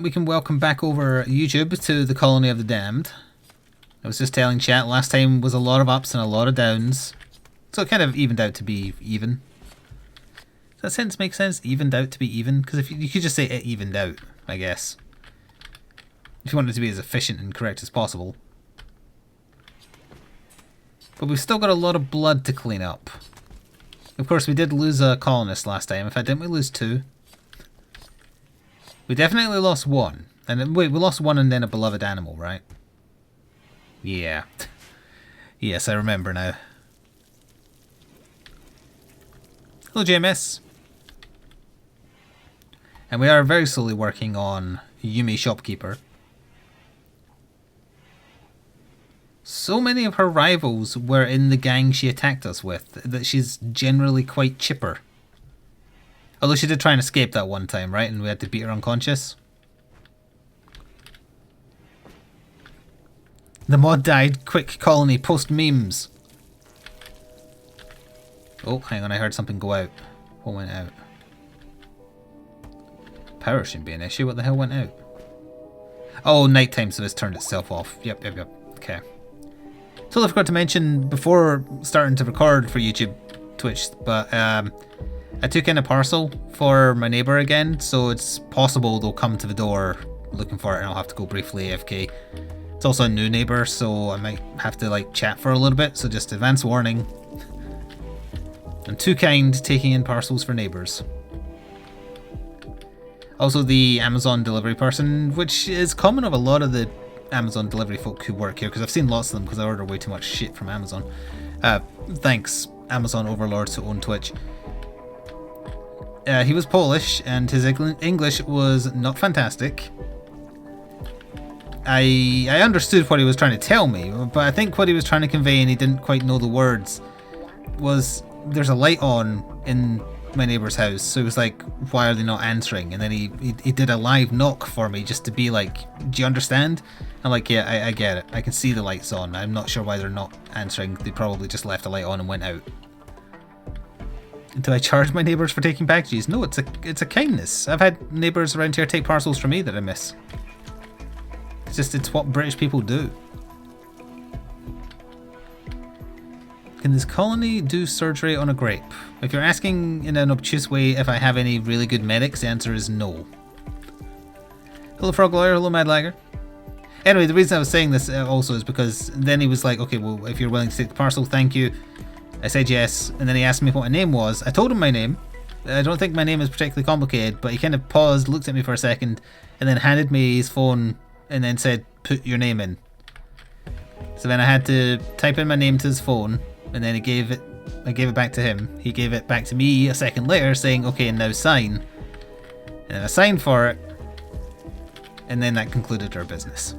We can welcome back over YouTube to the Colony of the Damned. I was just telling chat, last time was a lot of ups and a lot of downs. So it kind of evened out to be even. Does that sentence make sense? Evened out to be even? Because if you could just say it evened out, I guess. If you want it to be as efficient and correct as possible. But we've still got a lot of blood to clean up. Of course, we did lose a colonist last time. In fact, didn't we lose two? We definitely lost one. And then, wait, we lost one and then a beloved animal, right? Yeah. Yes, I remember now. Hello, JMS. And we are very slowly working on Yumi Shopkeeper. So many of her rivals were in the gang she attacked us with that she's generally quite chipper. Although she did try and escape that one time, right? And we had to beat her unconscious. The mod died. Quick colony post memes. Oh, hang on. I heard something go out. What went out? Power shouldn't be an issue. What the hell went out? Oh, nighttime, so this turned itself off. Yep. Okay. Totally forgot to mention before starting to record for YouTube, Twitch, but I took in a parcel for my neighbour again, so it's possible they'll come to the door looking for it and I'll have to go briefly AFK. It's also a new neighbour, so I might have to like chat for a little bit, so just advance warning. I'm too kind taking in parcels for neighbours. Also the Amazon delivery person, which is common of a lot of the Amazon delivery folk who work here, because I've seen lots of them because I order way too much shit from Amazon. Thanks, Amazon overlords who own Twitch. He was Polish, and his English was not fantastic. I understood what he was trying to tell me, but I think what he was trying to convey, and he didn't quite know the words, was there's a light on in my neighbour's house, so he was like, why are they not answering? And then he did a live knock for me just to be like, do you understand? I'm like, yeah, I get it. I can see the lights on. I'm not sure why they're not answering. They probably just left the light on and went out. Do I charge my neighbours for taking packages? No, it's a kindness. I've had neighbours around here take parcels from me that I miss. It's what British people do. Can this colony do surgery on a grape? If you're asking in an obtuse way if I have any really good medics, the answer is no. Hello Frog Lawyer, hello Mad Lagger. Anyway, the reason I was saying this also is because then he was like, okay, well, if you're willing to take the parcel, thank you. I said yes, and then he asked me what my name was. I told him my name. I don't think my name is particularly complicated, but he kind of paused, looked at me for a second, and then handed me his phone and then said, put your name in. So then I had to type in my name to his phone, and then I gave it back to him. He gave it back to me a second later saying, okay, and now sign. And I signed for it, and then that concluded our business.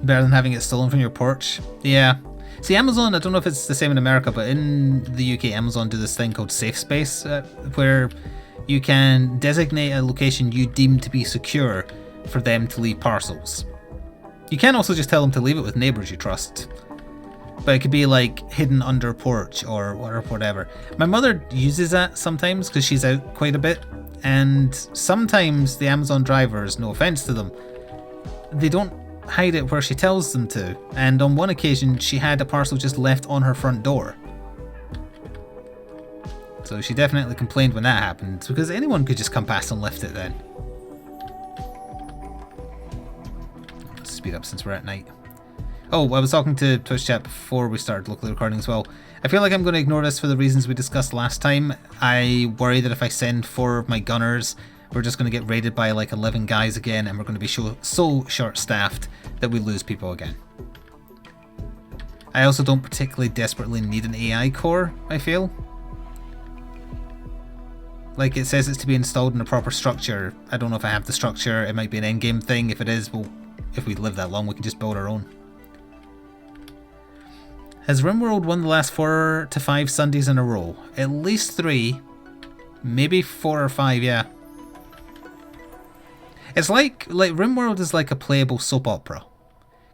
Better than having it stolen from your porch. Yeah. See, Amazon, I don't know if it's the same in America, but in the UK, Amazon do this thing called safe space, where you can designate a location you deem to be secure for them to leave parcels. You can also just tell them to leave it with neighbours you trust. But it could be like hidden under a porch or whatever. My mother uses that sometimes because she's out quite a bit. And sometimes the Amazon drivers, no offence to them, they don't hide it where she tells them to, and on one occasion she had a parcel just left on her front door. So she definitely complained when that happened, because anyone could just come past and lift it then. Let's speed up since we're at night. Oh, I was talking to Twitch chat before we started locally recording as well. I feel like I'm going to ignore this for the reasons we discussed last time. I worry that if I send 4 of my gunners, we're just going to get raided by like 11 guys again, and we're going to be so short-staffed that we lose people again. I also don't particularly desperately need an AI core, I feel. Like, it says it's to be installed in a proper structure. I don't know if I have the structure. It might be an endgame thing. If it is, well, if we live that long, we can just build our own. Has RimWorld won the last 4 to 5 Sundays in a row? At least 3. Maybe 4 or 5, yeah. It's like RimWorld is like a playable soap opera.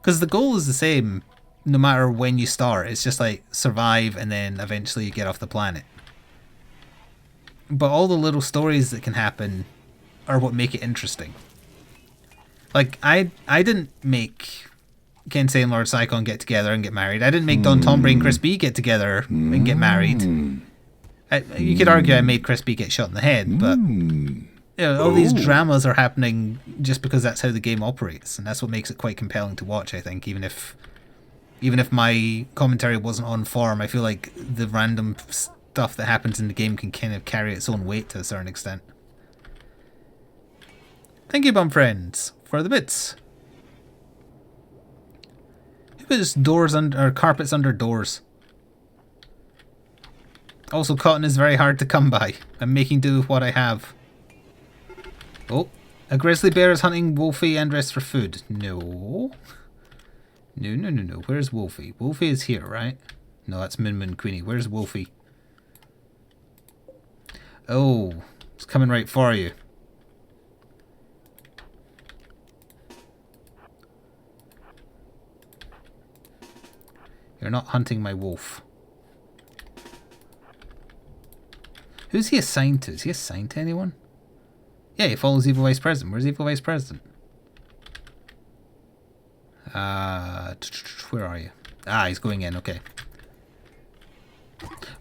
Because the goal is the same. no matter when you start. It's just like survive and then eventually you get off the planet. But all the little stories that can happen are what make it interesting. Like, I didn't make Kensei and Lord Saikon get together and get married. I didn't make Don Tombre and Chris B get together and get married. You could argue I made Chris B get shot in the head, but all these dramas are happening just because that's how the game operates, and that's what makes it quite compelling to watch, I think, even if my commentary wasn't on form. I feel like the random stuff that happens in the game can kind of carry its own weight to a certain extent. Thank you, bum friends, for the bits. Who puts doors under, or carpets under doors? Also, cotton is very hard to come by. I'm making do with what I have. Oh, a grizzly bear is hunting Wolfie and rest for food. No. No. Where's Wolfie? Wolfie is here, right? No, that's Moon Moon Queenie. Where's Wolfie? Oh, it's coming right for you. You're not hunting my wolf. Who's he assigned to? Is he assigned to anyone? Yeah, he follows Evil Vice President. Where's Evil Vice President? Where are you? Ah, he's going in, okay.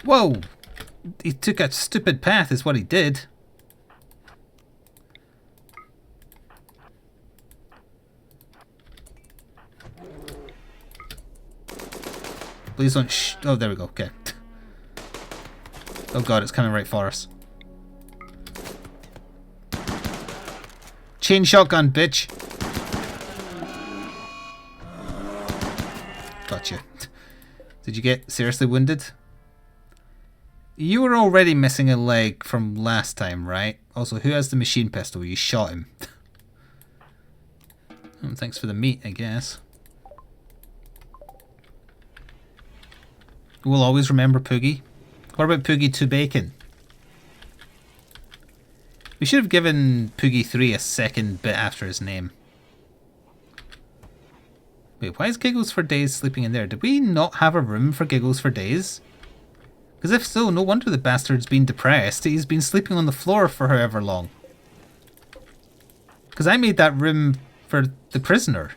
Whoa! He took a stupid path is what he did. Please don't oh, there we go, okay. Oh god, it's coming right for us. Chain shotgun, bitch. Gotcha. Did you get seriously wounded? You were already missing a leg from last time, right? Also, who has the machine pistol? You shot him. Oh, thanks for the meat, I guess. We'll always remember Poogie. What about Poogie 2 Bacon? We should have given Poogie 3 a second bit after his name. Wait, why is Giggles for Days sleeping in there? Did we not have a room for Giggles for Days? Because if so, no wonder the bastard's been depressed. He's been sleeping on the floor for however long. Because I made that room for the prisoner.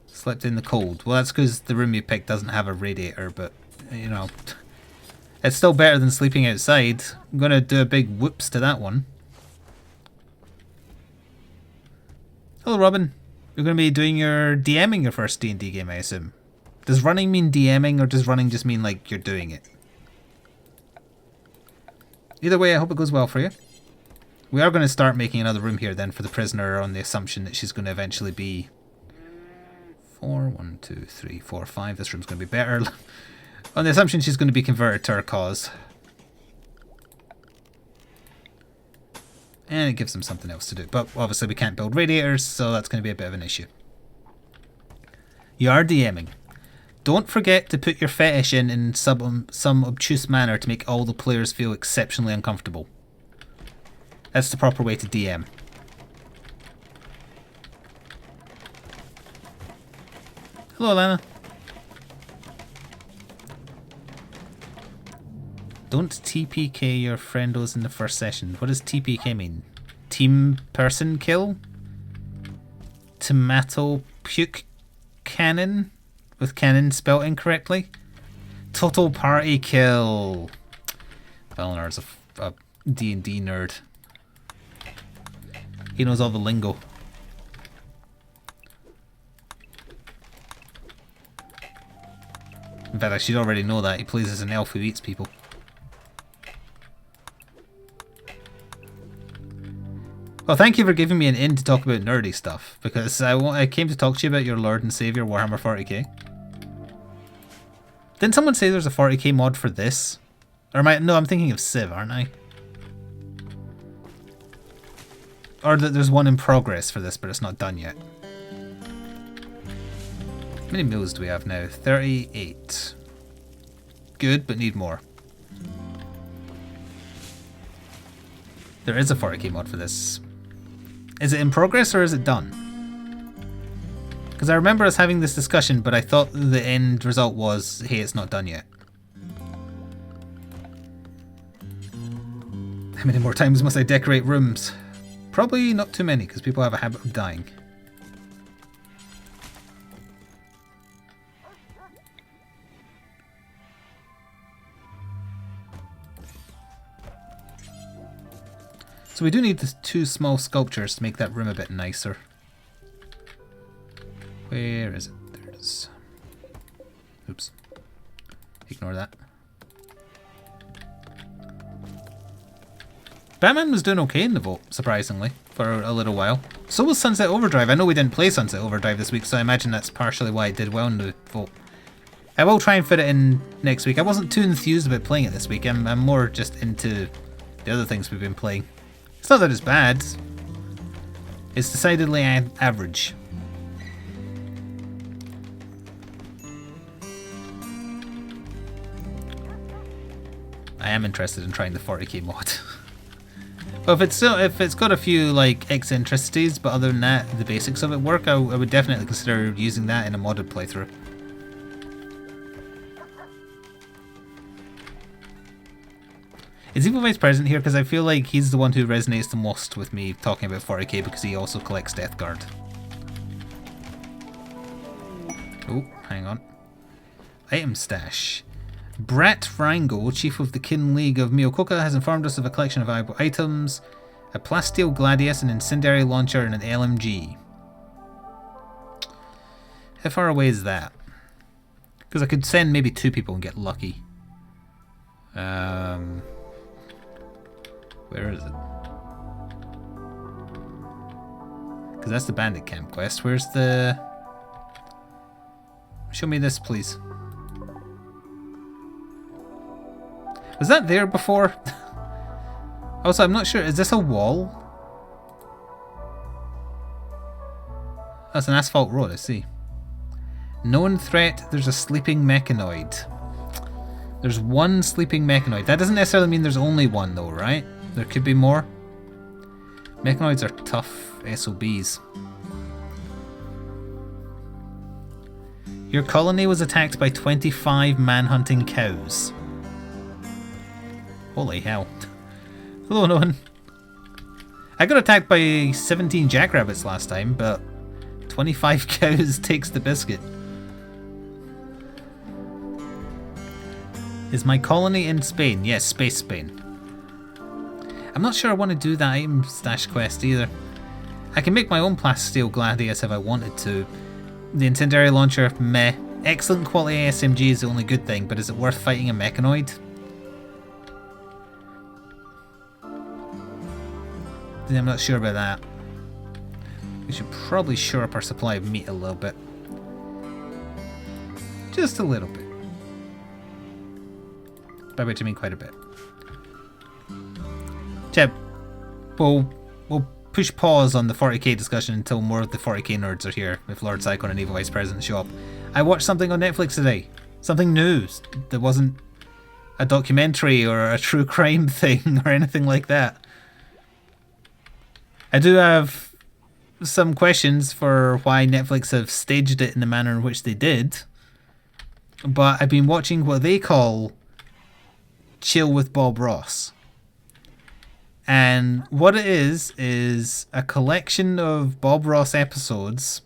Slept in the cold. Well, that's because the room you picked doesn't have a radiator, but, you know, it's still better than sleeping outside. I'm going to do a big whoops to that one. Hello, Robin. You're going to be doing your DMing your first D&D game, I assume. Does running mean DMing, or does running just mean, like, you're doing it? Either way, I hope it goes well for you. We are going to start making another room here, then, for the prisoner on the assumption that she's going to eventually be 4, 1, 2, 3, 4, 5. This room's going to be better. On the assumption she's going to be converted to her cause. And it gives them something else to do. But obviously we can't build radiators, so that's going to be a bit of an issue. You are DMing. Don't forget to put your fetish in some obtuse manner to make all the players feel exceptionally uncomfortable. That's the proper way to DM. Hello, Lana. Don't TPK your friendos in the first session. What does TPK mean? Team person kill? Tomato puke cannon? With cannon spelled incorrectly? Total party kill. Valinar's a D&D nerd. He knows all the lingo. In fact, I should already know that. He plays as an elf who eats people. Well, thank you for giving me an in to talk about nerdy stuff, because I came to talk to you about your Lord and Saviour Warhammer 40k. Didn't someone say there's a 40k mod for this? Or am I... No, I'm thinking of Civ, aren't I? Or that there's one in progress for this, but it's not done yet. How many meals do we have now? 38. Good, but need more. There is a 40k mod for this. Is it in progress or is it done? Because I remember us having this discussion, but I thought the end result was, hey, it's not done yet. How many more times must I decorate rooms? Probably not too many, because people have a habit of dying. So we do need the 2 small sculptures to make that room a bit nicer. Where is it? There it is. Oops. Ignore that. Batman was doing okay in the vote, surprisingly, for a little while. So was Sunset Overdrive. I know we didn't play Sunset Overdrive this week, so I imagine that's partially why it did well in the vote. I will try and fit it in next week. I wasn't too enthused about playing it this week. I'm more just into the other things we've been playing. It's not that it's bad. It's decidedly average. I am interested in trying the 40k mod. Well, if it's got a few like eccentricities, but other than that, the basics of it work, I would definitely consider using that in a modded playthrough. Is Evil Vice present here? Because I feel like he's the one who resonates the most with me talking about 40k because he also collects Death Guard. Oh, hang on. Item stash. Brat Frango, chief of the Kin League of Miokoka, has informed us of a collection of valuable items. A plasteel gladius, an incendiary launcher, and an LMG. How far away is that? Because I could send maybe 2 people and get lucky. Where is it? Because that's the bandit camp quest. Where's the... Show me this, please. Was that there before? Also, I'm not sure. Is this a wall? That's an asphalt road, I see. Known threat, there's a sleeping mechanoid. There's 1 sleeping mechanoid. That doesn't necessarily mean there's only 1 though, right? There could be more. Mechanoids are tough SOBs. Your colony was attacked by 25 man-hunting cows. Holy hell. Hello, no one. I got attacked by 17 jackrabbits last time, but 25 cows takes the biscuit. Is my colony in Spain? Yes, Space Spain. I'm not sure I want to do that item stash quest either. I can make my own plasteel gladius if I wanted to. The incendiary launcher, meh. Excellent quality SMG is the only good thing, but is it worth fighting a mechanoid? I'm not sure about that. We should probably shore up our supply of meat a little bit. Just a little bit. By which I mean quite a bit. Jeb, we'll push pause on the 40k discussion until more of the 40k nerds are here, if Lord Cyclone and Evil Vice President show up. I watched something on Netflix today. Something new. That wasn't a documentary or a true crime thing or anything like that. I do have some questions for why Netflix have staged it in the manner in which they did. But I've been watching what they call Chill with Bob Ross. And what it is a collection of Bob Ross episodes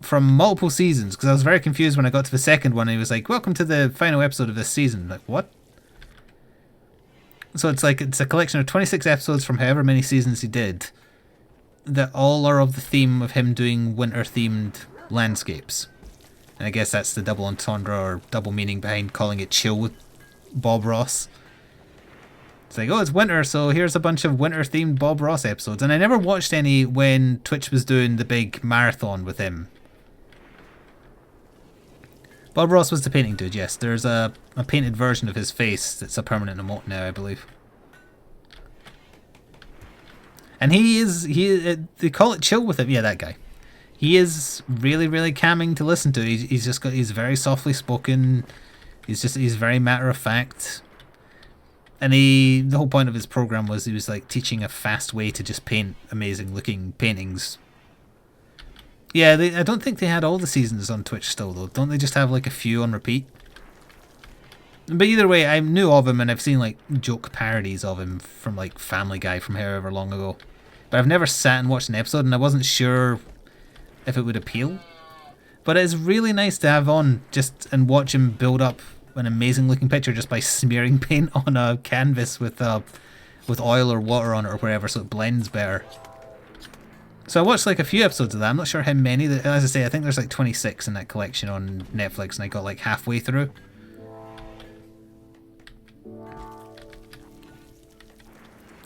from multiple seasons. Because I was very confused when I got to the second one and he was like, welcome to the final episode of this season. Like, what? So it's a collection of 26 episodes from however many seasons he did that all are of the theme of him doing winter-themed landscapes. And I guess that's the double entendre or double meaning behind calling it Chill with Bob Ross. It's like, oh, it's winter, so here's a bunch of winter-themed Bob Ross episodes. And I never watched any when Twitch was doing the big marathon with him. Bob Ross was the painting dude, yes. There's a painted version of his face that's a permanent emote now, I believe. And they call it Chill with him. Yeah, that guy. He is really, really calming to listen to. He's very softly spoken. He's very matter of fact. And the whole point of his program was he was like teaching a fast way to just paint amazing looking paintings. Yeah, I don't think they had all the seasons on Twitch still, though. Don't they just have like a few on repeat? But either way, I knew of him and I've seen like joke parodies of him from like Family Guy from however long ago. But I've never sat and watched an episode and I wasn't sure if it would appeal. But it's really nice to have on just and watch him build up an amazing looking picture just by smearing paint on a canvas with oil or water on it or wherever so it blends better. So I watched like a few episodes of that. I'm not sure how many. As I say, I think there's like 26 in that collection on Netflix and I got like halfway through.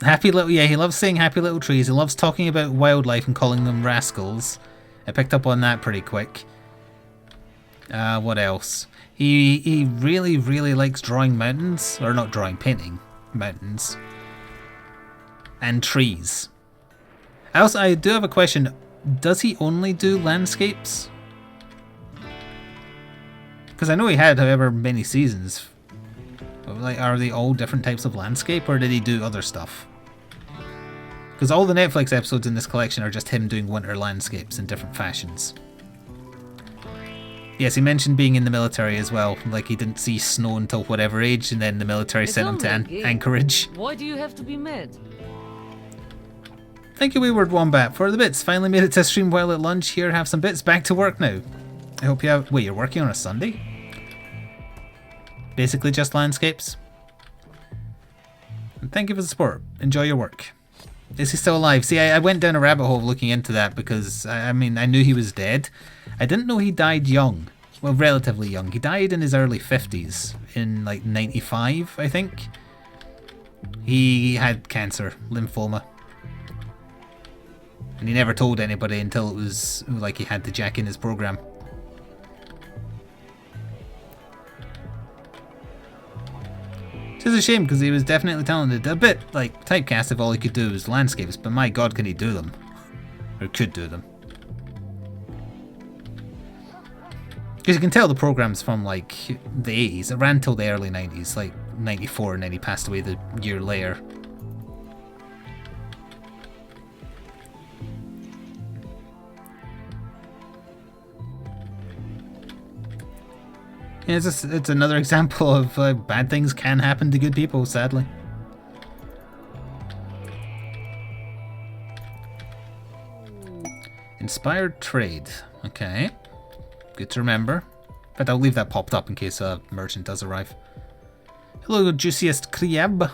Happy little, yeah, he loves saying happy little trees. He loves talking about wildlife and calling them rascals. I picked up on that pretty quick. What else? He really, really likes drawing mountains. Or not drawing, painting mountains. And trees. I do have a question. Does he only do landscapes? Because I know he had however many seasons. Like, are they all different types of landscape, or did he do other stuff? Because all the Netflix episodes in this collection are just him doing winter landscapes in different fashions. Yes, he mentioned being in the military as well. Like, he didn't see snow until whatever age, and then the military sent him to Anchorage. Why do you have to be mad? Thank you, Wayward Wombat, for the bits. Finally made it to stream while at lunch. Here, have some bits. Back to work now. I hope you have... Wait, you're working on a Sunday? Basically just landscapes. And thank you for the support. Enjoy your work. Is he still alive? See, I went down a rabbit hole looking into that because, I mean, I knew he was dead. I didn't know he died young. Well, relatively young. He died in his early 50s. In, like, 95, I think. He had cancer. Lymphoma. And he never told anybody until it was, like, he had to jack in his program. Which is a shame, because he was definitely talented. A bit, like, typecast if all he could do was landscapes, but my god, can he do them. Or could do them. Because you can tell the program's from, like, the 80s. It ran till the early 90s, like 94, and then he passed away the year later. Yeah, it's another example of bad things can happen to good people, sadly. Inspired trade. Okay. Good to remember. In fact, I'll leave that popped up in case a merchant does arrive. Hello, juiciest Kriab.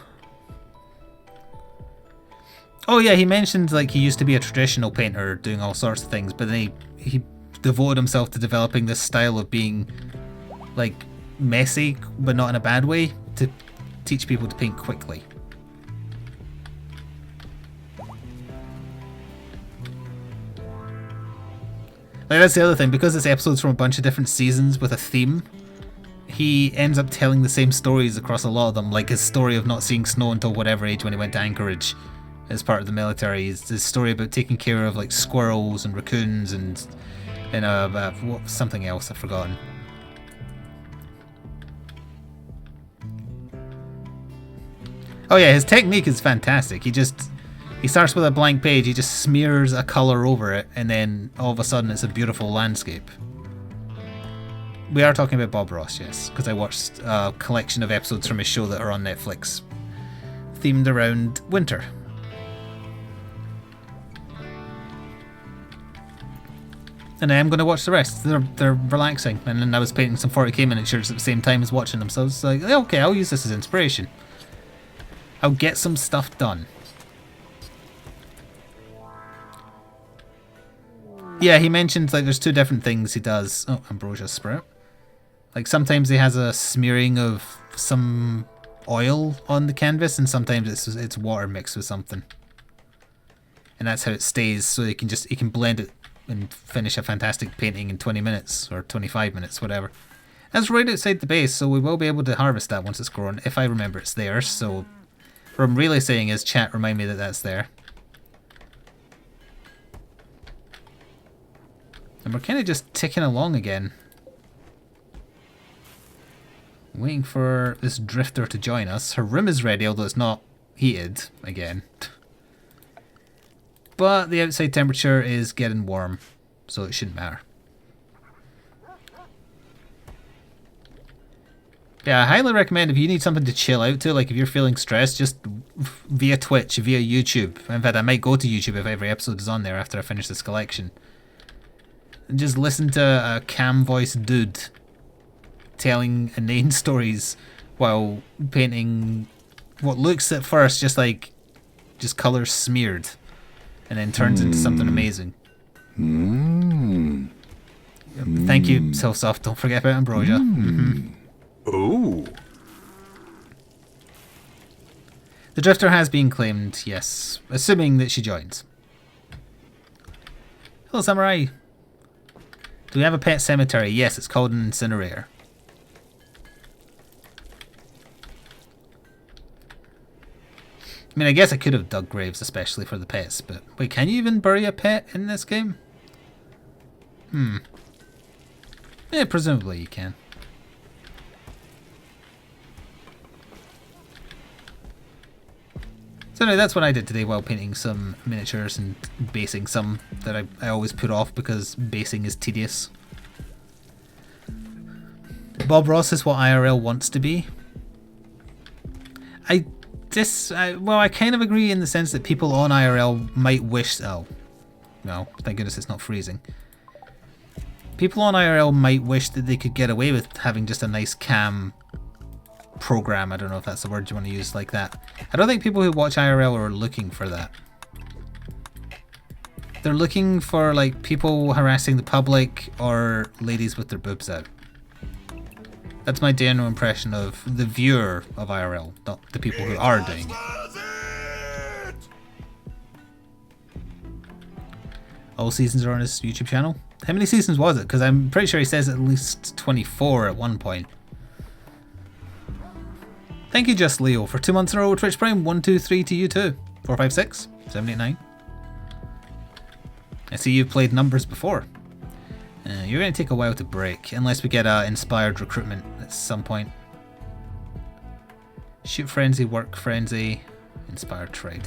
Oh yeah, he mentioned like he used to be a traditional painter doing all sorts of things, but then he devoted himself to developing this style of being like messy, but not in a bad way, to teach people to paint quickly. Like, that's the other thing, because this episode's from a bunch of different seasons with a theme, he ends up telling the same stories across a lot of them, like his story of not seeing snow until whatever age when he went to Anchorage as part of the military, his story about taking care of like squirrels and raccoons and something else I've forgotten. Oh yeah, his technique is fantastic. He starts with a blank page, he just smears a colour over it, and then all of a sudden it's a beautiful landscape. We are talking about Bob Ross, yes, because I watched a collection of episodes from his show that are on Netflix, themed around winter. And I am going to watch the rest. They're relaxing, and then I was painting some 40k miniatures at the same time as watching them, so I was like, okay, I'll use this as inspiration. I'll get some stuff done. Yeah, he mentioned like there's two different things he does. Oh, ambrosia sprout. Like sometimes he has a smearing of some oil on the canvas, and sometimes it's water mixed with something. And that's how it stays. So he can blend it and finish a fantastic painting in 20 minutes or 25 minutes, whatever. That's right outside the base, so we will be able to harvest that once it's grown, if I remember it's there. So what I'm really saying is, chat, remind me that that's there. And we're kind of just ticking along again. Waiting for this drifter to join us. Her room is ready, although it's not heated again. But the outside temperature is getting warm. so it shouldn't matter. Yeah, I highly recommend if you need something to chill out to, like if you're feeling stressed, just via Twitch, via YouTube. In fact, I might go to YouTube if every episode is on there after I finish this collection. And just listen to a cam voice dude telling inane stories while painting what looks at first just like colours smeared and then turns into something amazing. Thank you, Silsoft. Don't forget about Ambrosia. Oh. The Drifter has been claimed, yes, assuming that she joins. Hello, Samurai. Do we have a pet cemetery? Yes, it's called an incinerator. I mean, I guess I could have dug graves especially for the pets, but wait, can you even bury a pet in this game? Yeah, presumably you can. So anyway, that's what I did today while painting some miniatures and basing some that I always put off because basing is tedious. Bob Ross is what IRL wants to be. Well, I kind of agree in the sense that people on IRL might wish... Oh, no, thank goodness it's not freezing. People on IRL might wish that they could get away with having just a nice cam program. I don't know if that's the word you want to use like that. I don't think people who watch IRL are looking for that. They're looking for like people harassing the public or ladies with their boobs out. That's my general impression of the viewer of IRL, not the people who are doing it. All seasons are on his YouTube channel. How many seasons was it? Because I'm pretty sure he says at least 24 at one point. Thank you, Just Leo, for 2 months in a row with Twitch Prime. 1, 2, 3 to you too. 4, 5, 6, 7, 8, 9. I see you've played numbers before. You're going to take a while to break, unless we get inspired recruitment at some point. Shoot Frenzy, Work Frenzy, Inspired Trade.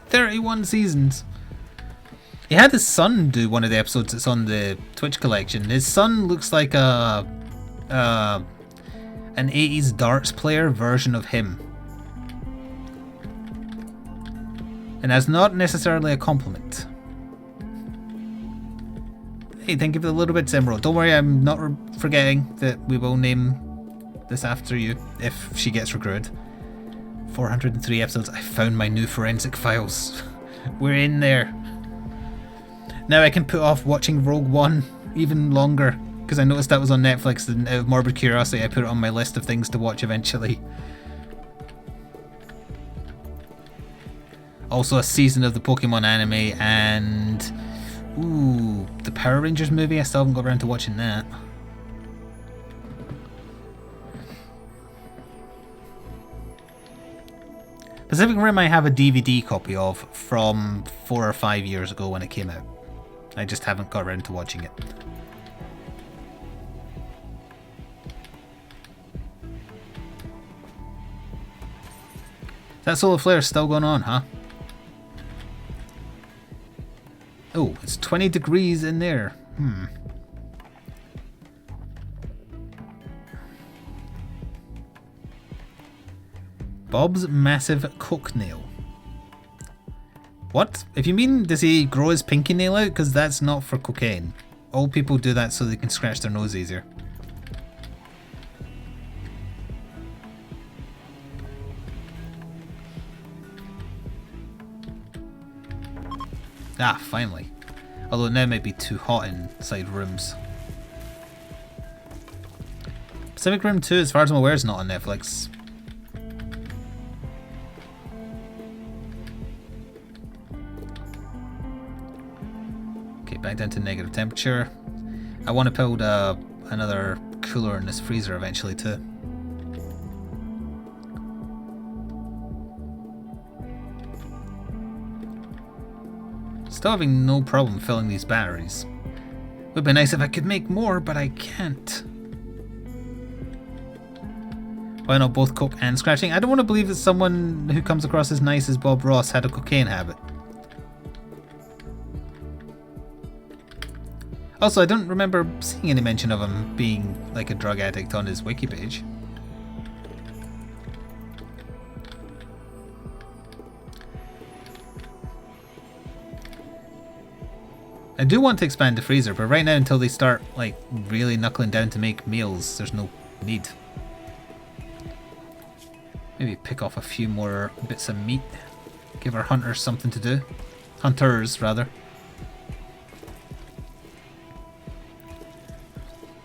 31 seasons. He had his son do one of the episodes that's on the Twitch collection. His son looks like an 80s darts player version of him. And that's not necessarily a compliment. Hey, thank you for the little bits, Emerald. Don't worry, I'm not forgetting that we will name this after you if she gets recruited. 403 episodes. I found my new forensic files. We're in there. Now I can put off watching Rogue One even longer because I noticed that was on Netflix and out of morbid curiosity I put it on my list of things to watch eventually. Also a season of the Pokemon anime and... Ooh, the Power Rangers movie. I still haven't got around to watching that. Pacific Rim I have a DVD copy of from 4 or 5 years ago when it came out. I just haven't got around to watching it. That solar flare is still going on, huh? Oh, it's 20 degrees in there. Bob's massive coke nail. What? If you mean, does he grow his pinky nail out? Because that's not for cocaine. Old people do that so they can scratch their nose easier. Ah, finally. Although now it might be too hot inside rooms. Pacific Rim 2, as far as I'm aware, is not on Netflix. Okay, back down to negative temperature. I want to build another cooler in this freezer eventually too. Still having no problem filling these batteries. Would be nice if I could make more, but I can't. Why not both coke and scratching? I don't want to believe that someone who comes across as nice as Bob Ross had a cocaine habit. Also, I don't remember seeing any mention of him being like a drug addict on his wiki page. I do want to expand the freezer, but right now, until they start like really knuckling down to make meals, there's no need. Maybe pick off a few more bits of meat. Give our hunters something to do. Hunters, rather.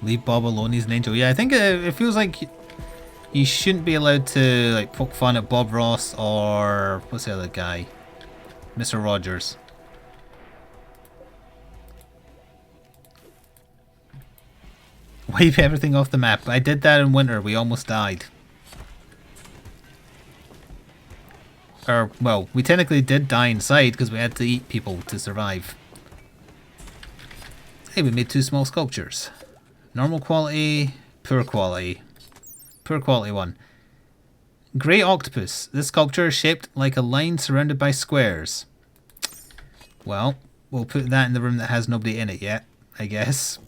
Leave Bob alone, he's an angel. Yeah, I think it feels like you shouldn't be allowed to like poke fun at Bob Ross or what's the other guy? Mr. Rogers. Wipe everything off the map. I did that in winter. We almost died. Or, well, we technically did die inside because we had to eat people to survive. Hey, we made 2 small sculptures. Normal quality, poor quality. Poor quality one. Grey octopus. This sculpture is shaped like a line surrounded by squares. Well, we'll put that in the room that has nobody in it yet, I guess.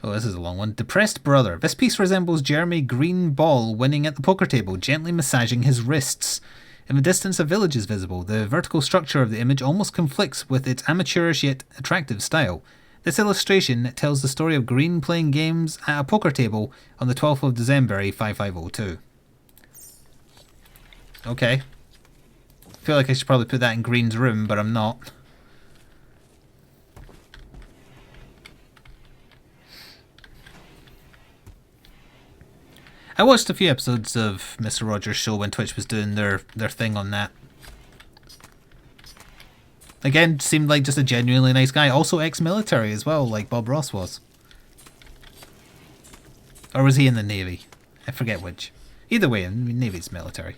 Oh, this is a long one. Depressed brother. This piece resembles Jeremy Green Ball winning at the poker table, gently massaging his wrists. In the distance, a village is visible. The vertical structure of the image almost conflicts with its amateurish yet attractive style. This illustration tells the story of Green playing games at a poker table on the 12th of December, 5502. Okay. I feel like I should probably put that in Green's room, but I'm not. I watched a few episodes of Mr. Rogers' show when Twitch was doing their thing on that. Again, seemed like just a genuinely nice guy. Also ex-military as well, like Bob Ross was. Or was he in the Navy? I forget which. Either way, Navy's military.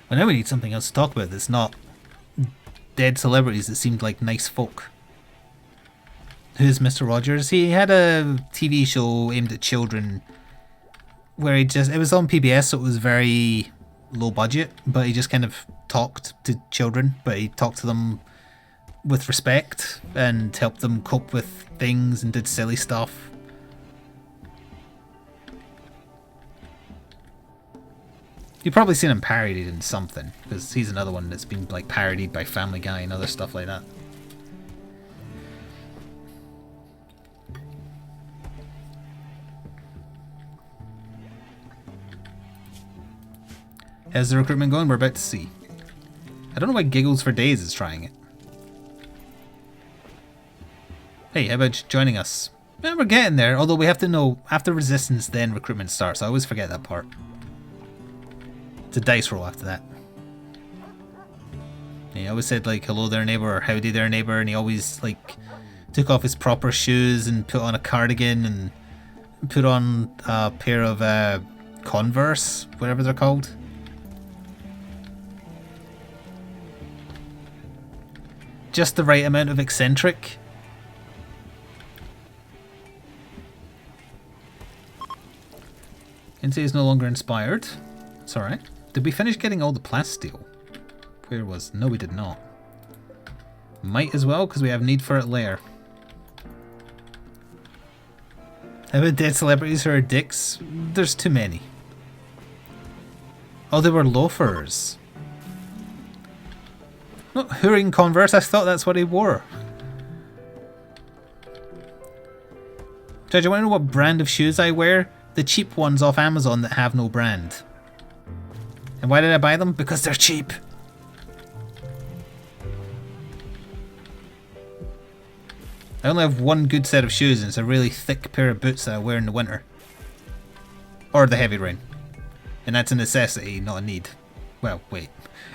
Well, now we need something else to talk about that's not dead celebrities that seemed like nice folk. Who's Mr. Rogers? He had a TV show aimed at children where it was on PBS, so it was very low budget, but he just kind of talked to children, but he talked to them with respect and helped them cope with things and did silly stuff. You've probably seen him parodied in something, because he's another one that's been like parodied by Family Guy and other stuff like that. How's the recruitment going? We're about to see. I don't know why Giggles for Days is trying it. Hey, how about joining us? Well, we're getting there, although we have to know after Resistance then recruitment starts. I always forget that part. It's a dice roll after that. He always said like hello there neighbour or howdy there neighbour, and he always like took off his proper shoes and put on a cardigan and put on a pair of Converse, whatever they're called. Just the right amount of eccentric. Kinsey is no longer inspired. It's alright. Did we finish getting all the plasteel? Where was... No, we did not. Might as well, because we have need for it later. How about dead celebrities who are dicks? There's too many. Oh, they were loafers. Not hooring Converse, I thought that's what he wore. Judge, I want to know what brand of shoes I wear. The cheap ones off Amazon that have no brand. And why did I buy them? Because they're cheap. I only have one good set of shoes, and it's a really thick pair of boots that I wear in the winter. Or the heavy rain. And that's a necessity, not a need. Well, wait.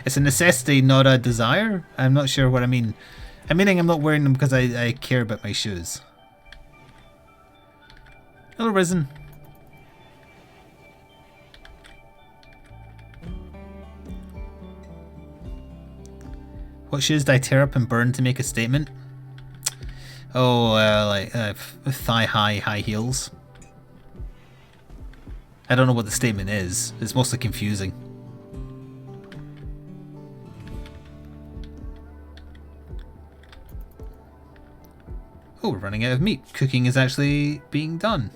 It's a necessity, not a desire? I'm not sure what I mean. I'm meaning I'm not wearing them because I care about my shoes. Hello, Risen. What shoes did I tear up and burn to make a statement? Oh, like thigh-high high heels. I don't know what the statement is. It's mostly confusing. Oh, we're running out of meat. Cooking is actually being done.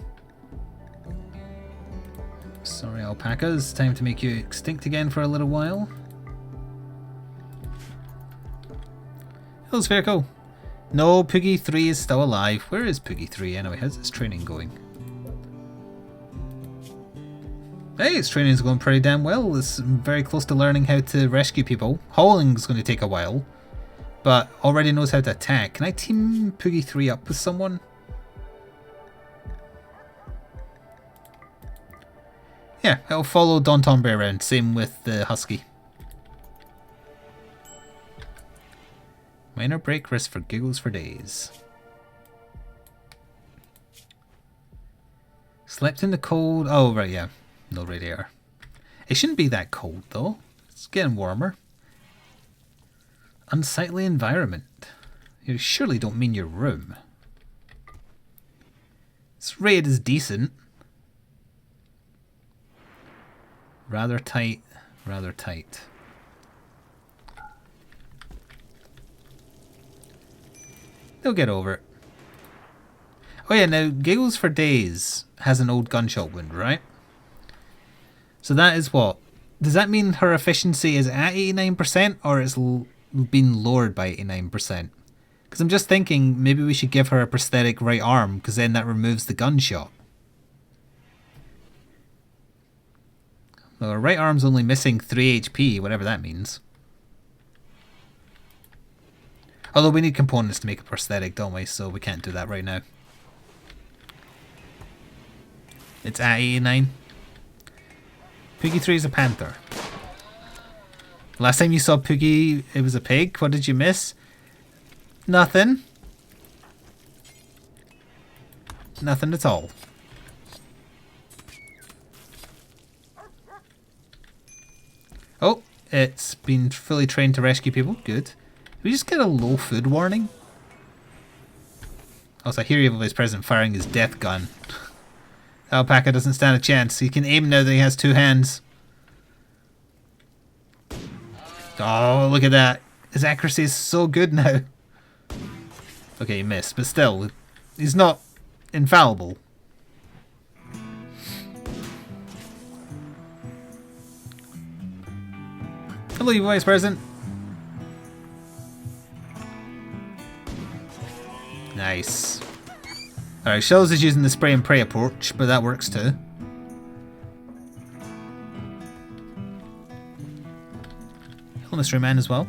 Sorry, alpacas. Time to make you extinct again for a little while. Hello, Spherical. No, Poogie 3 is still alive. Where is Poogie 3 anyway? How's its training going? Hey, its training is going pretty damn well. It's very close to learning how to rescue people. Hauling's going to take a while, but already knows how to attack. Can I team Poogie 3 up with someone? Yeah, it'll follow Don Tombre around. Same with the Husky. Minor break risk for giggles for days. Slept in the cold. Oh, right, yeah. No radiator. It shouldn't be that cold, though. It's getting warmer. Unsightly environment. You surely don't mean your room. It's rated as decent. Rather tight. Rather tight. They'll get over it. Oh yeah, now Giggles for Days has an old gunshot wound, right? So that is what? Does that mean her efficiency is at 89% or it's been lowered by 89%? Because I'm just thinking maybe we should give her a prosthetic right arm because then that removes the gunshot. Well, her right arm's only missing 3 HP, whatever that means. Although we need components to make a prosthetic, don't we? So we can't do that right now. It's at 89. Poogie 3 is a panther. Last time you saw Poogie, it was a pig. What did you miss? Nothing. Nothing at all. Oh, it's been fully trained to rescue people. Good. Did we just get a low food warning? Also, I hear Evil Vice President firing his death gun. Alpaca doesn't stand a chance. He can aim now that he has 2 hands. Oh, look at that. His accuracy is so good now. Okay, he missed, but still, he's not infallible. Hello, Evil Vice President. Nice. Alright, Shells is using the spray and pray approach, but that works too. Hello, Mystery Man as well.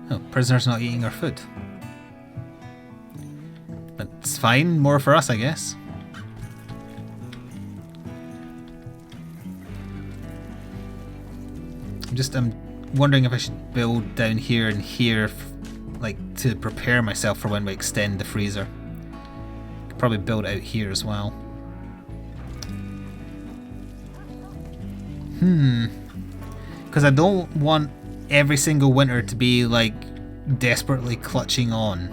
Oh, prisoner's not eating our food. That's fine, more for us, I guess. I'm wondering if I should build down here and here, like to prepare myself for when we extend the freezer. Could probably build out here as well. Because I don't want every single winter to be like desperately clutching on.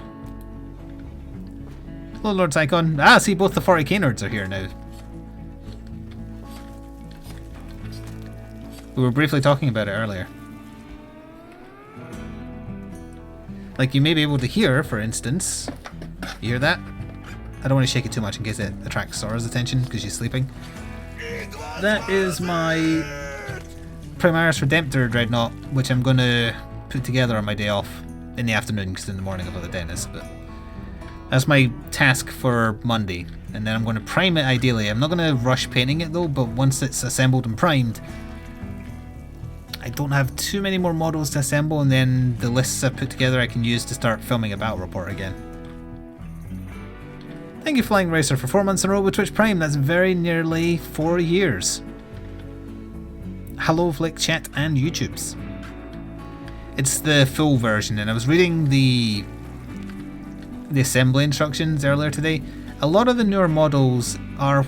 Hello, Lord Tycon. Ah, see, both the 40k nerds are here now. We were briefly talking about it earlier. Like, you may be able to hear, for instance. You hear that? I don't want to shake it too much in case it attracts Sora's attention because she's sleeping. That is my Primaris Redemptor Dreadnought, which I'm going to put together on my day off in the afternoon because in the morning I've got the dentist. But that's my task for Monday. And then I'm going to prime it ideally. I'm not going to rush painting it though, but once it's assembled and primed, I don't have too many more models to assemble, and then the lists I've put together I can use to start filming a battle report again. Thank you, Flying Racer, for 4 months in a row with Twitch Prime. That's very nearly 4 years. Hello, Flik chat and YouTubes. It's the full version, and I was reading the assembly instructions earlier today. A lot of the newer models are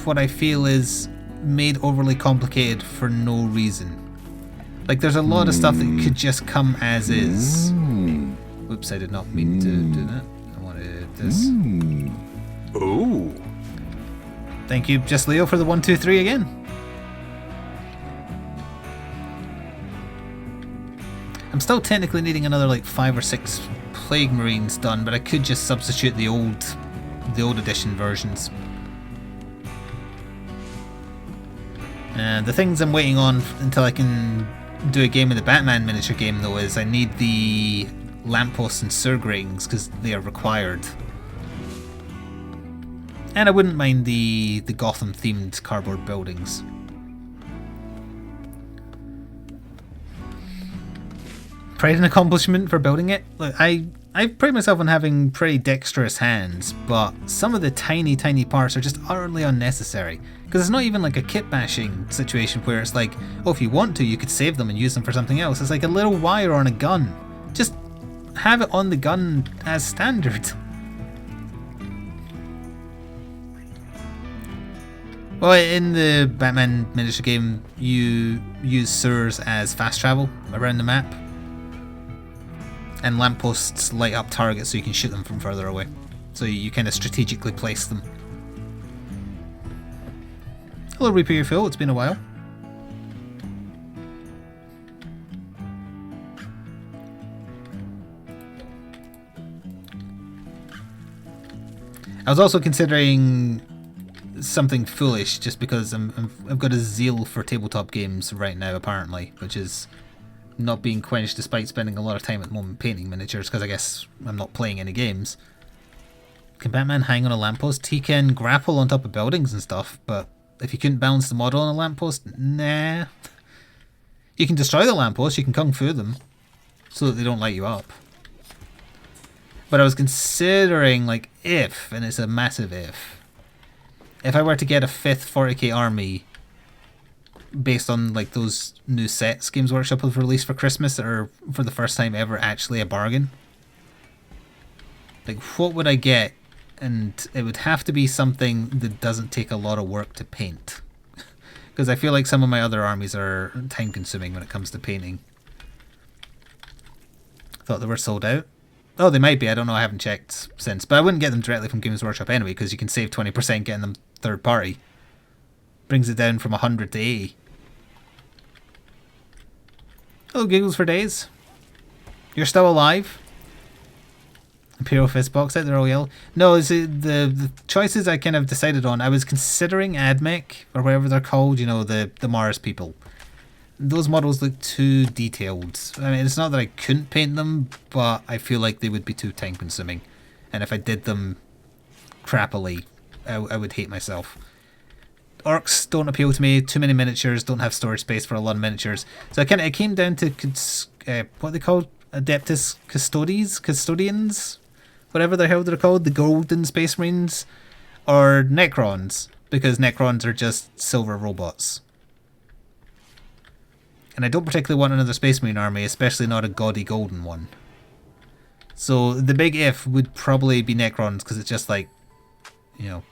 what I feel is made overly complicated for no reason. Like, there's a lot of stuff that could just come as is. Whoops, I did not mean to do that. I wanted this. Oh. Thank you, Just Leo, for the 1, 2, 3 again. I'm still technically needing another like 5 or 6 Plague Marines done, but I could just substitute the old edition versions. The things I'm waiting on until I can do a game of the Batman miniature game though is I need the lampposts and sewer gratings because they are required. And I wouldn't mind the Gotham themed cardboard buildings. Pride and accomplishment for building it. Look, I pride myself on having pretty dexterous hands, but some of the tiny parts are just utterly unnecessary. Because it's not even like a kit bashing situation where it's like, oh, if you want to, you could save them and use them for something else. It's like a little wire on a gun. Just have it on the gun as standard. Well, in the Batman miniature game, you use sewers as fast travel around the map. And lampposts light up targets so you can shoot them from further away. So you kind of strategically place them. Hello Reaper Your Fill, it's been a while. I was also considering something foolish just because I've got a zeal for tabletop games right now apparently, which is not being quenched despite spending a lot of time at the moment painting miniatures because I guess I'm not playing any games. Can Batman hang on a lamppost? He can grapple on top of buildings and stuff, but if you couldn't balance the model on a lamppost, nah. You can destroy the lamppost, you can kung fu them so that they don't light you up. But I was considering, like, if, and it's a massive if I were to get a 5th 40k army based on like those new sets Games Workshop have released for Christmas that are for the first time ever actually a bargain. Like, what would I get? And it would have to be something that doesn't take a lot of work to paint. Because I feel like some of my other armies are time consuming when it comes to painting. Thought they were sold out. Oh, they might be. I don't know. I haven't checked since. But I wouldn't get them directly from Games Workshop anyway because you can save 20% getting them third party. Brings it down from 100 to 80. Hello, Giggles for Days. You're still alive? Imperial Fist box set, they're all yellow. No, the choices I kind of decided on. I was considering AdMech, or whatever they're called, you know, the Mars people. Those models look too detailed. I mean, it's not that I couldn't paint them, but I feel like they would be too time consuming. And if I did them crappily, I would hate myself. Orcs don't appeal to me. Too many miniatures, don't have storage space for a lot of miniatures. So it came down to what they call Adeptus Custodians, whatever the hell they're called, the Golden Space Marines, or Necrons, because Necrons are just silver robots. And I don't particularly want another Space Marine army, especially not a gaudy golden one. So the big if would probably be Necrons, because it's just like, you know,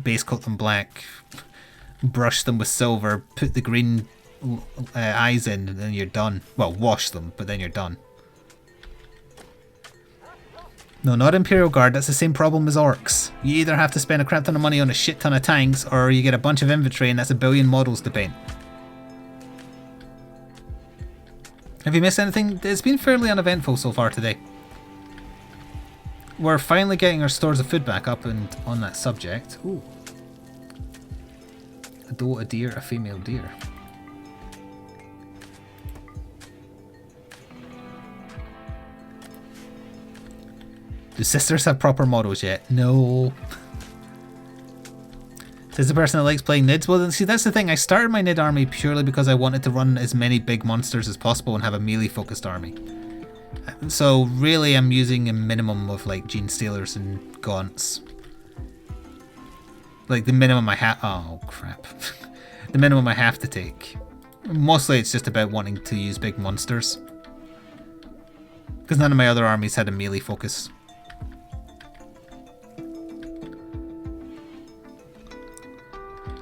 base coat them black, brush them with silver, put the green eyes in, and then you're done. Well, wash them, but then you're done. No, not Imperial Guard, that's the same problem as Orcs. You either have to spend a crap ton of money on a shit ton of tanks, or you get a bunch of infantry and that's a billion models to paint. Have you missed anything? It's been fairly uneventful so far today. We're finally getting our stores of food back up, and on that subject... Ooh. A doe, a deer, a female deer. Do sisters have proper models yet? No. Says the person that likes playing NIDs. Well, see, that's the thing. I started my NID army purely because I wanted to run as many big monsters as possible and have a melee-focused army. So really, I'm using a minimum of like Gene Stealers and Gaunts. Like the minimum I have. Oh crap! The minimum I have to take. Mostly, it's just about wanting to use big monsters because none of my other armies had a melee focus.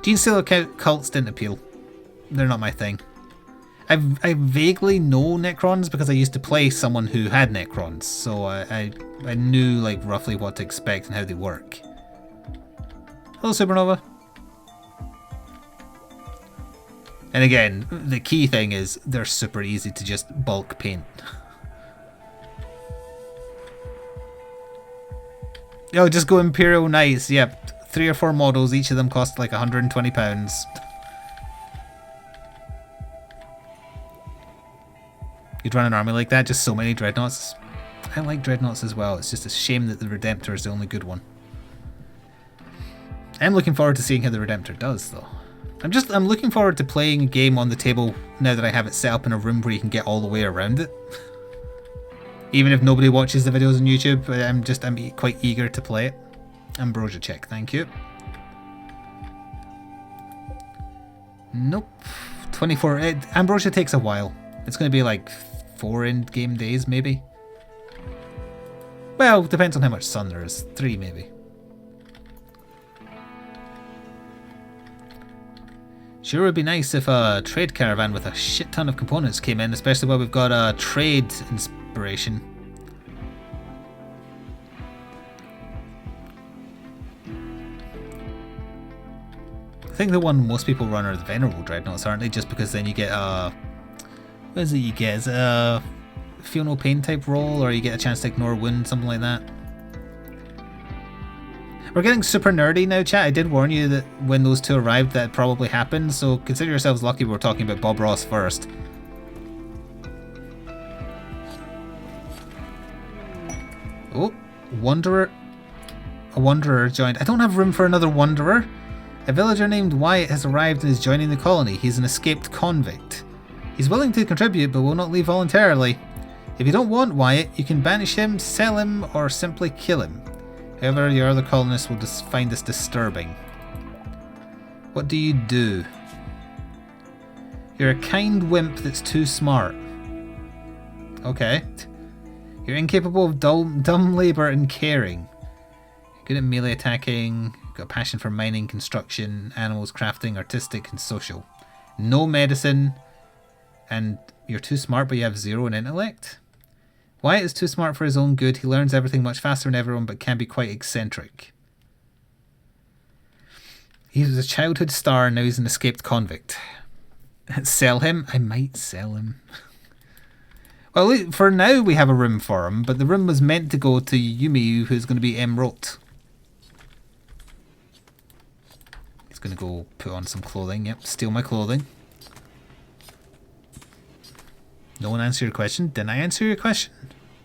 Gene Stealer cults didn't appeal. They're not my thing. I vaguely know Necrons because I used to play someone who had Necrons, so I knew like roughly what to expect and how they work. Hello, Supernova. And again, the key thing is they're super easy to just bulk paint. Oh, just go Imperial Knights. Yep, 3 or 4 models. Each of them cost like £120. You'd run an army like that, just so many Dreadnoughts. I like Dreadnoughts as well. It's just a shame that the Redemptor is the only good one. I'm looking forward to seeing how the Redemptor does, though. I'm looking forward to playing a game on the table now that I have it set up in a room where you can get all the way around it. Even if nobody watches the videos on YouTube, I'm quite eager to play it. Ambrosia check, thank you. Nope. 24. Ambrosia takes a while. It's going to be like 4 end-game days, maybe. Well, depends on how much sun there is. 3, maybe. Sure would be nice if a trade caravan with a shit ton of components came in, especially while we've got a trade inspiration. I think the one most people run are the Venerable Dreadnoughts, aren't they? Just because then you get what is it you get? Is it a Feel No Pain type roll, or you get a chance to ignore wound, something like that? We're getting super nerdy now, chat. I did warn you that when those 2 arrived that probably happened, so consider yourselves lucky we're talking about Bob Ross first. Oh, Wanderer. A Wanderer joined. I don't have room for another Wanderer. A villager named Wyatt has arrived and is joining the colony. He's an escaped convict. He's willing to contribute, but will not leave voluntarily. If you don't want Wyatt, you can banish him, sell him, or simply kill him. However, your other colonists will just find this disturbing. What do you do? You're a kind wimp that's too smart. Okay. You're incapable of dumb labour and caring. You're good at melee attacking. You've got a passion for mining, construction, animals, crafting, artistic, and social. No medicine. And you're too smart, but you have 0 in intellect? Wyatt is too smart for his own good. He learns everything much faster than everyone, but can be quite eccentric. He was a childhood star, and now he's an escaped convict. Sell him? I might sell him. Well, for now we have a room for him, but the room was meant to go to Yumi, who's going to be Emerald. He's going to go put on some clothing. Yep, steal my clothing. No one answered your question. Didn't I answer your question?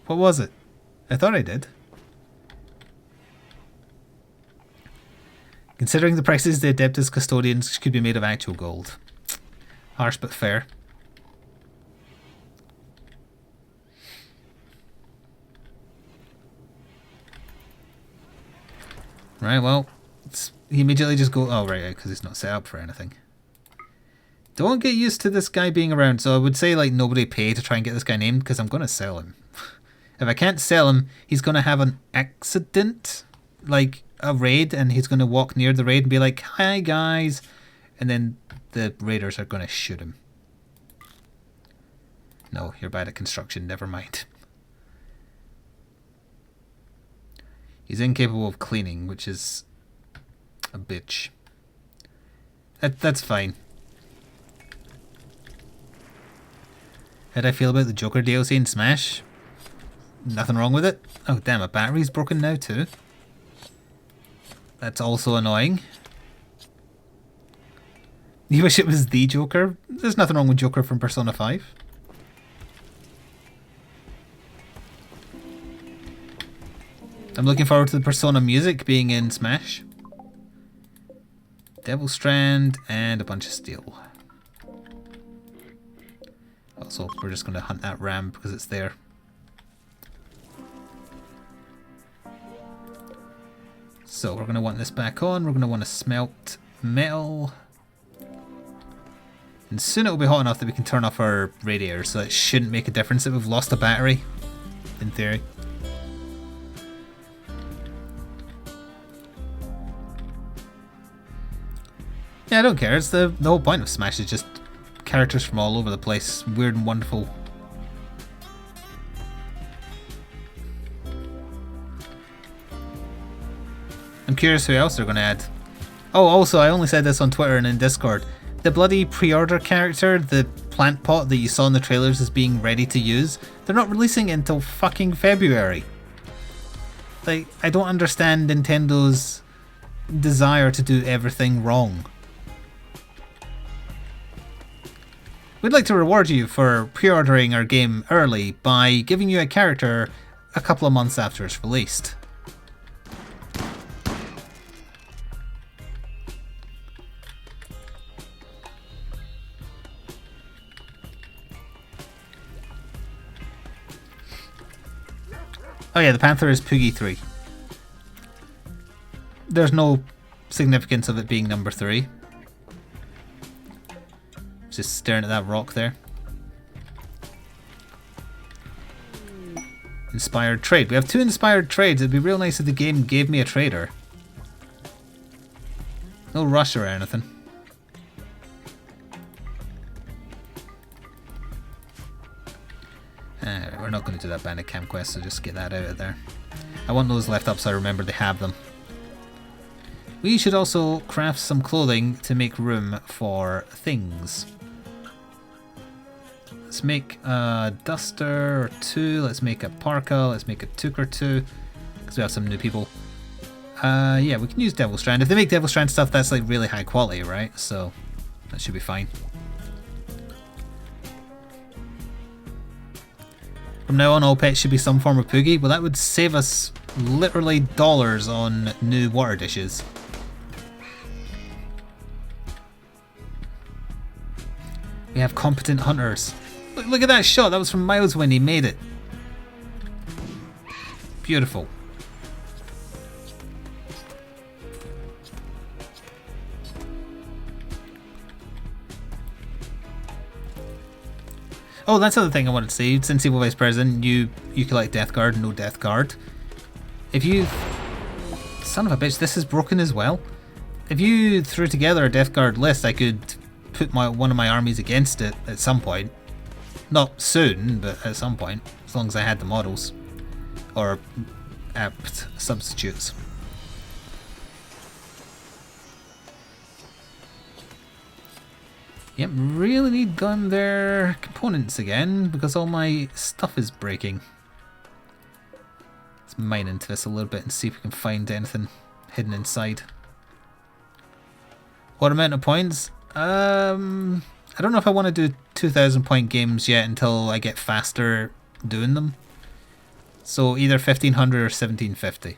What was it? I thought I did. Considering the prices, the Adeptus custodians could be made of actual gold. Harsh but fair. Right, well, he immediately just go. Oh, right, because he's not set up for anything. Don't get used to this guy being around, so I would say like nobody pay to try and get this guy named, because I'm going to sell him. If I can't sell him, he's going to have an accident, like a raid, and he's going to walk near the raid and be like, "Hi guys," and then the raiders are going to shoot him. No, you're bad at construction, never mind. He's incapable of cleaning, which is a bitch. That's fine. How'd I feel about the Joker DLC in Smash? Nothing wrong with it. Oh damn, a battery's broken now too. That's also annoying. You wish it was the Joker? There's nothing wrong with Joker from Persona 5. I'm looking forward to the Persona music being in Smash. Devil Strand and a bunch of steel. Also, we're just going to hunt that ram because it's there. So we're going to want this back on. We're going to want to smelt metal. And soon it will be hot enough that we can turn off our radiator, so it shouldn't make a difference if we've lost a battery, in theory. Yeah, I don't care. It's the whole point of Smash is just characters from all over the place. Weird and wonderful. I'm curious who else they're going to add. Oh, also, I only said this on Twitter and in Discord. The bloody pre-order character, the plant pot that you saw in the trailers as being ready to use, they're not releasing it until fucking February. Like, I don't understand Nintendo's desire to do everything wrong. We'd like to reward you for pre-ordering our game early by giving you a character a couple of months after it's released. Oh yeah, the Panther is Poogie 3. There's no significance of it being number 3. Just staring at that rock there. Inspired trade. We have 2 inspired trades. It'd be real nice if the game gave me a trader. No rush or anything. We're not going to do that bandit camp quest, so just get that out of there. I want those left up so I remember they have them. We should also craft some clothing to make room for things. Let's make a duster or 2, let's make a parka, let's make a toque or 2, because we have some new people. Yeah, we can use Devil Strand. If they make Devil Strand stuff, that's like really high quality, right? So that should be fine. From now on, all pets should be some form of Poogie. Well, that would save us literally dollars on new water dishes. We have competent hunters. Look at that shot. That was from miles when he made it. Beautiful. Oh, that's the other thing I wanted to say. Since Evil Vice President, you collect Death Guard, no Death Guard. If you... Son of a bitch, this is broken as well. If you threw together a Death Guard list, I could put one of my armies against it at some point. Not soon, but at some point. As long as I had the models. Or apt substitutes. Yep, really need gun their components again because all my stuff is breaking. Let's mine into this a little bit and see if we can find anything hidden inside. What amount of points? I don't know if I want to do 2,000 point games yet until I get faster doing them. So either 1,500 or 1,750.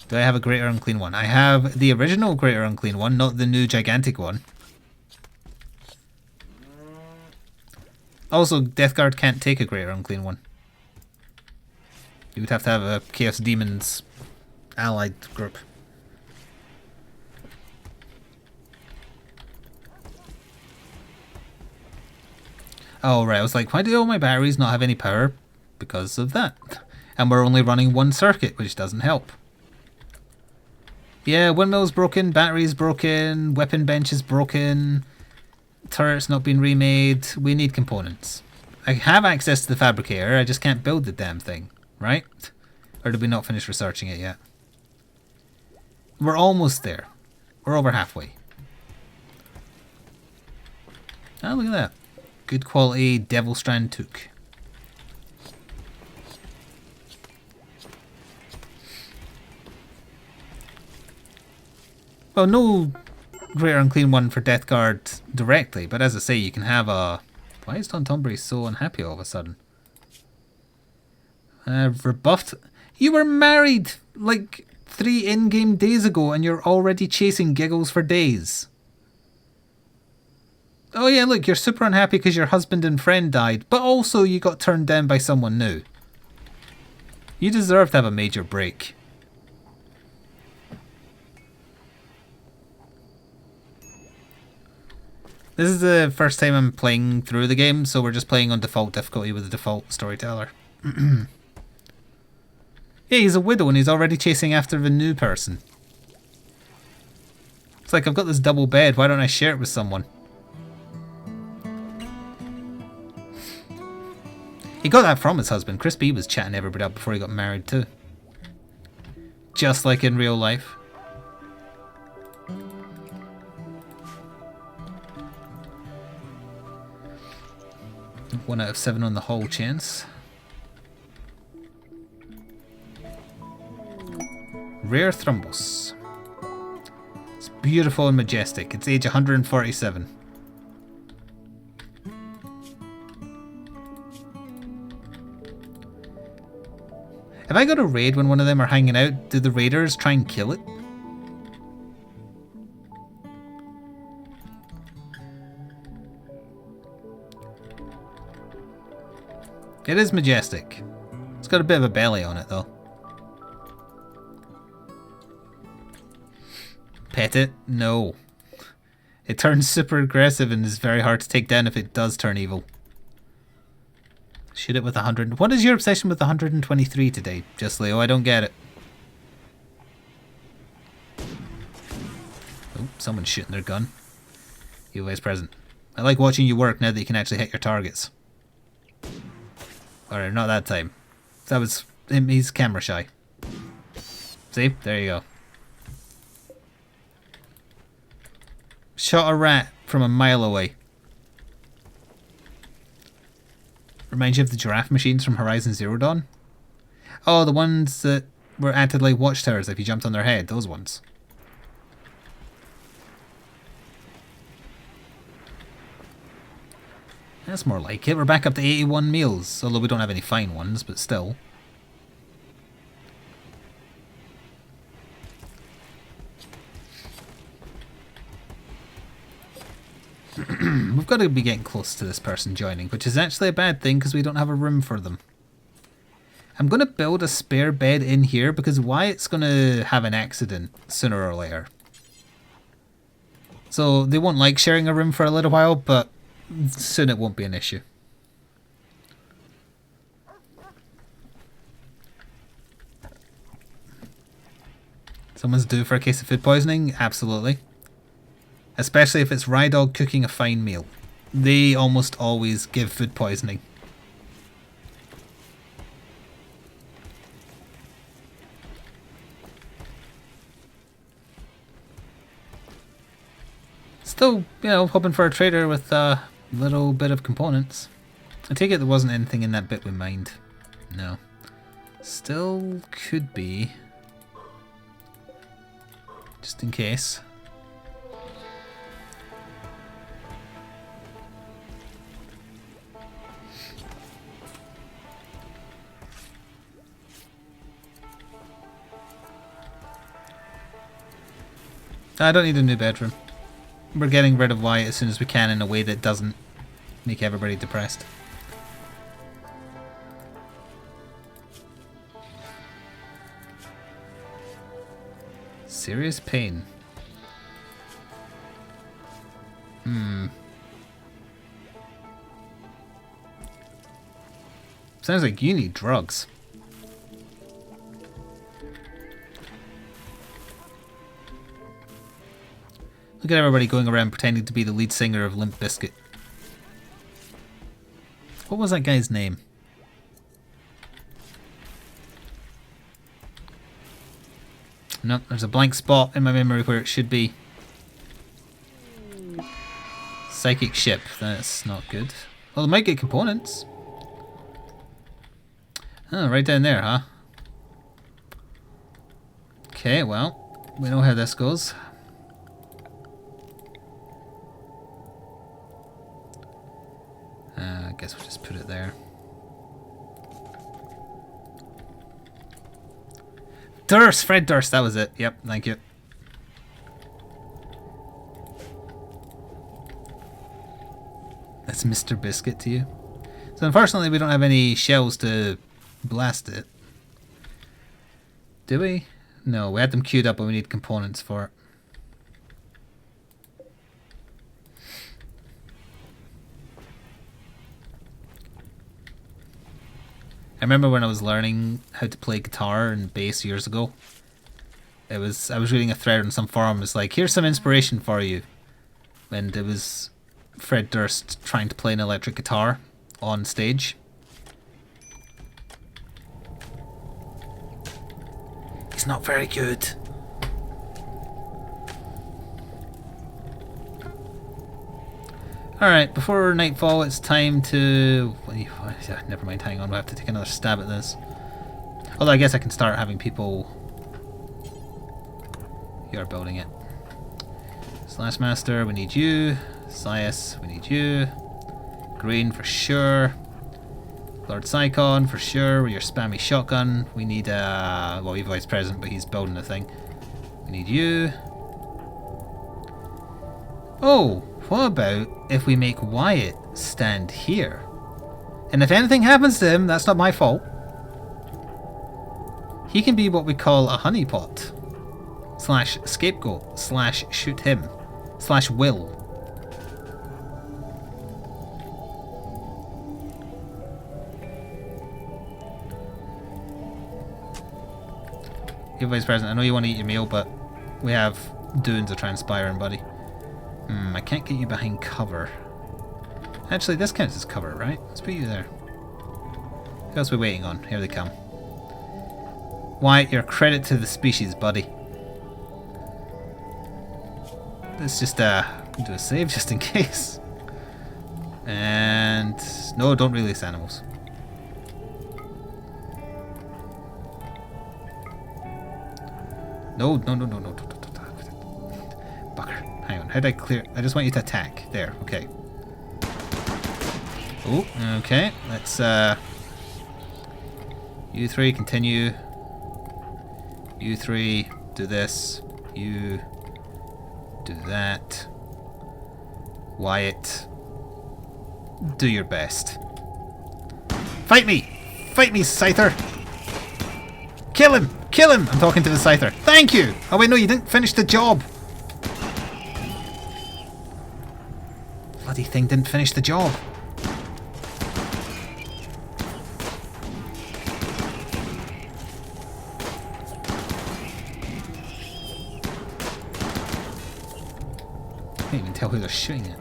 Do I have a Greater Unclean one? I have the original Greater Unclean one, not the new gigantic one. Also, Death Guard can't take a Greater Unclean one. You would have to have a Chaos Demons allied group. Oh right, I was like, why do all my batteries not have any power? Because of that. And we're only running one circuit, which doesn't help. Yeah, windmill's broken, battery's broken, weapon bench is broken, turret's not been remade. We need components. I have access to the fabricator, I just can't build the damn thing, right? Or did we not finish researching it yet? We're almost there. We're over halfway. Oh, look at that. Good quality Devil Strand toque. Well, no Greater Unclean one for Death Guard directly, but as I say, you can have a... Why is Don Tonbury so unhappy all of a sudden? Rebuffed... You were married like 3 in-game days ago and you're already chasing giggles for days. Oh yeah, look, you're super unhappy because your husband and friend died, but also you got turned down by someone new. You deserve to have a major break. This is the first time I'm playing through the game, so we're just playing on default difficulty with the default storyteller. Yeah, he's a widow and he's already chasing after the new person. It's like, I've got this double bed, why don't I share it with someone? He got that from his husband. Chris B was chatting everybody up before he got married too. Just like in real life. One out of 7 on the whole chance. Rare Thrumbos. It's beautiful and majestic. It's age 147. If I go to raid when one of them are hanging out, do the raiders try and kill it? It is majestic. It's got a bit of a belly on it though. Pet it? No. It turns super aggressive and is very hard to take down if it does turn evil. Shoot it with 100. What is your obsession with 123 today, Just Leo? I don't get it. Oh, someone's shooting their gun. You vice president. I like watching you work now that you can actually hit your targets. Alright, not that time. That was him. He's camera shy. See? There you go. Shot a rat from a mile away. Reminds you of the giraffe machines from Horizon Zero Dawn? Oh, the ones that were acted like watchtowers if you jumped on their head. Those ones. That's more like it. We're back up to 81 meals. Although we don't have any fine ones, but still. We've got to be getting close to this person joining, which is actually a bad thing because we don't have a room for them. I'm going to build a spare bed in here because Wyatt's going to have an accident sooner or later. So they won't like sharing a room for a little while, but soon it won't be an issue. Someone's due for a case of food poisoning? Absolutely. Especially if it's Rydog cooking a fine meal. They almost always give food poisoning. Still, you know, hoping for a trader with a little bit of components. I take it there wasn't anything in that bit we mined. No. Still could be. Just in case. I don't need a new bedroom. We're getting rid of Wyatt as soon as we can in a way that doesn't make everybody depressed. Serious pain. Sounds like you need drugs. Look at everybody going around pretending to be the lead singer of Limp Bizkit. What was that guy's name? Nope, there's a blank spot in my memory where it should be. Psychic ship, that's not good. Well, they might get components. Oh, right down there, huh? Okay, well, we know how this goes. I guess we'll just put it there. Durst! Fred Durst, that was it. Yep, thank you. That's Mr. Biscuit to you. So unfortunately we don't have any shells to blast it. Do we? No, we had them queued up but we need components for it. I remember when I was learning how to play guitar and bass years ago. I was reading a thread on some forum. It's like, here's some inspiration for you. And it was Fred Durst trying to play an electric guitar on stage. He's not very good. Alright, before nightfall, it's time to... Never mind, hang on, we'll have to take another stab at this. Although I guess I can start having people... You're building it. Slash Master, we need you. Sias, we need you. Green for sure. Lord Psychon for sure, with your spammy shotgun. We need, well, Evi's present, but he's building the thing. We need you. Oh, what about if we make Wyatt stand here? And if anything happens to him, that's not my fault. He can be what we call a honeypot. Slash scapegoat. Slash shoot him. Slash will. Vice President, I know you want to eat your meal, but we have Dunes of Transpiring, buddy. I can't get you behind cover. Actually, this counts as cover, right? Let's put you there. Who else are we waiting on? Here they come. Wyatt, you're a credit to the species, buddy. Let's just do a save just in case. And no, don't release animals. No. Bugger. Hang on. How did I clear? I just want you to attack. There. Okay. Oh, okay. Let's, you three continue. You three do this. You do that. Wyatt, do your best. Fight me! Fight me, Scyther! Kill him! Kill him! I'm talking to the Scyther. Thank you! Oh wait, no, you didn't finish the job! Bloody thing didn't finish the job. I can't even tell who they're shooting at.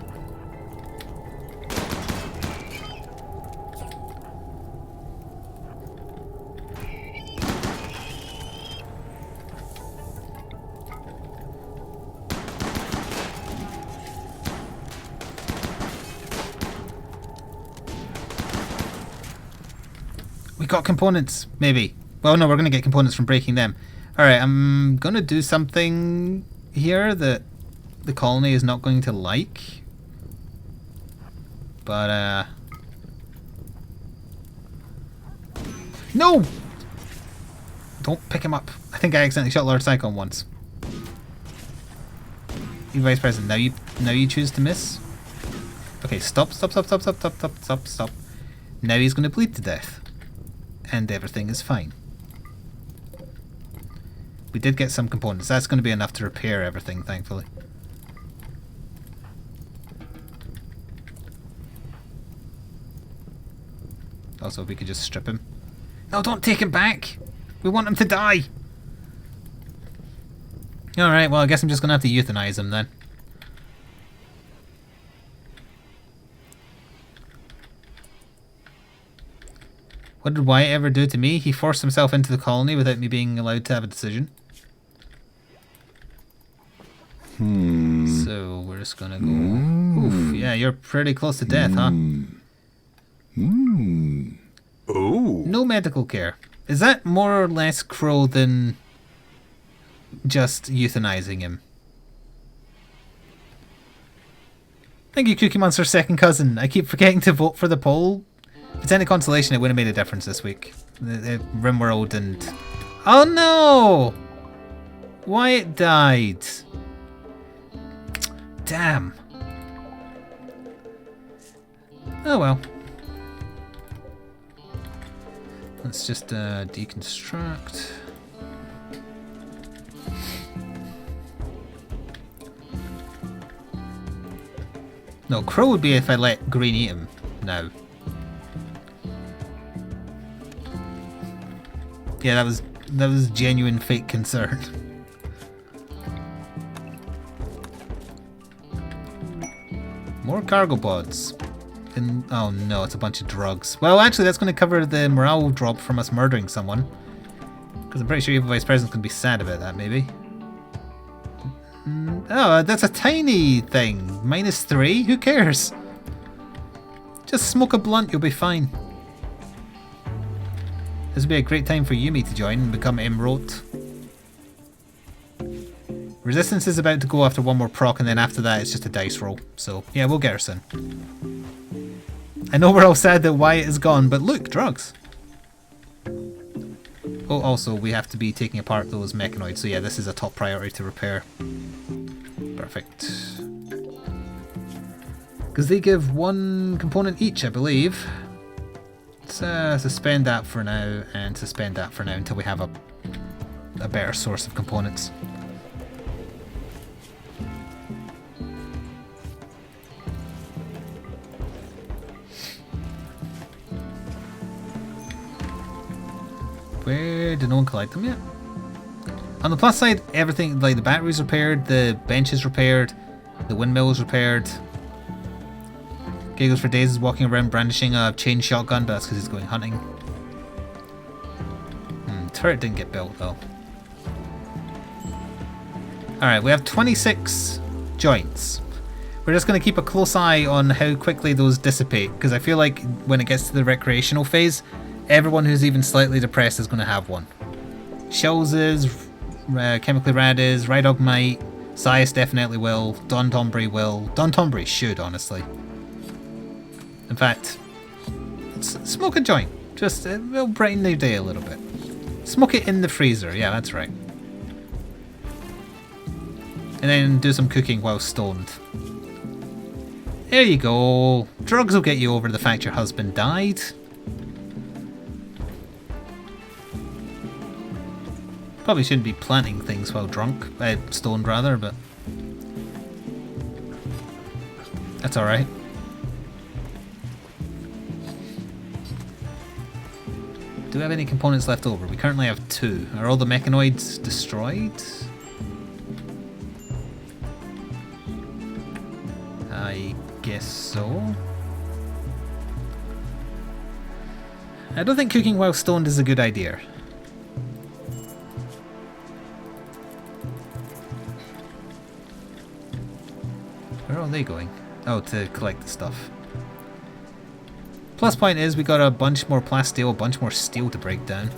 We got components, maybe. Well, no, we're going to get components from breaking them. Alright, I'm going to do something here that the colony is not going to like. But, no! Don't pick him up. I think I accidentally shot Lord Psychon once. You Vice President, now you choose to miss? Okay, stop. Now he's going to bleed to death. And everything is fine. We did get some components. That's going to be enough to repair everything, thankfully. Also, if we could just strip him. No, don't take him back! We want him to die! Alright, well, I guess I'm just going to have to euthanize him then. What did Wyatt ever do to me? He forced himself into the colony without me being allowed to have a decision. So we're just gonna go... Oof, yeah, you're pretty close to death, huh? Oh. No medical care. Is that more or less Crow than just euthanizing him? Thank you, Cookie Monster's second cousin. I keep forgetting to vote for the poll. If it's any consolation, it would have made a difference this week. The RimWorld and... Oh no! Wyatt died. Damn. Oh well. Let's just deconstruct. No, Crow would be if I let Green eat him now. Yeah, that was genuine fake concern. More cargo pods. And oh no, it's a bunch of drugs. Well, actually, that's going to cover the morale drop from us murdering someone. Because I'm pretty sure Evil Vice President's going to be sad about that, maybe. Oh, that's a tiny thing. -3? Who cares? Just smoke a blunt, you'll be fine. This would be a great time for Yumi to join and become Emerald. Resistance is about to go after one more proc, and then after that it's just a dice roll. So, yeah, we'll get her soon. I know we're all sad that Wyatt is gone, but look, drugs. Oh, also, we have to be taking apart those mechanoids, so yeah, this is a top priority to repair. Perfect. Because they give 1 component each, I believe. Let's suspend that for now, and suspend that for now until we have a better source of components. Where did no one collect them yet? On the plus side, everything, like the batteries repaired, the bench is repaired, the windmill is repaired. Giggles for Days is walking around brandishing a chain shotgun, but that's because he's going hunting. Turret didn't get built though. Alright, we have 26 joints. We're just going to keep a close eye on how quickly those dissipate, because I feel like when it gets to the recreational phase, everyone who's even slightly depressed is going to have one. Shells is, Chemically Rad is, Rydog might, Sias definitely will, Don Tombury will. Don Tombury should, honestly. In fact, smoke a joint. Just, it'll brighten your day a little bit. Smoke it in the freezer, yeah, that's right. And then do some cooking while stoned. There you go. Drugs will get you over the fact your husband died. Probably shouldn't be planting things while drunk. Stoned rather, but that's alright. Do we have any components left over? We currently have 2. Are all the mechanoids destroyed? I guess so. I don't think cooking while stoned is a good idea. Where are they going? Oh, to collect the stuff. Plus point is we got a bunch more plasteel, a bunch more steel to break down.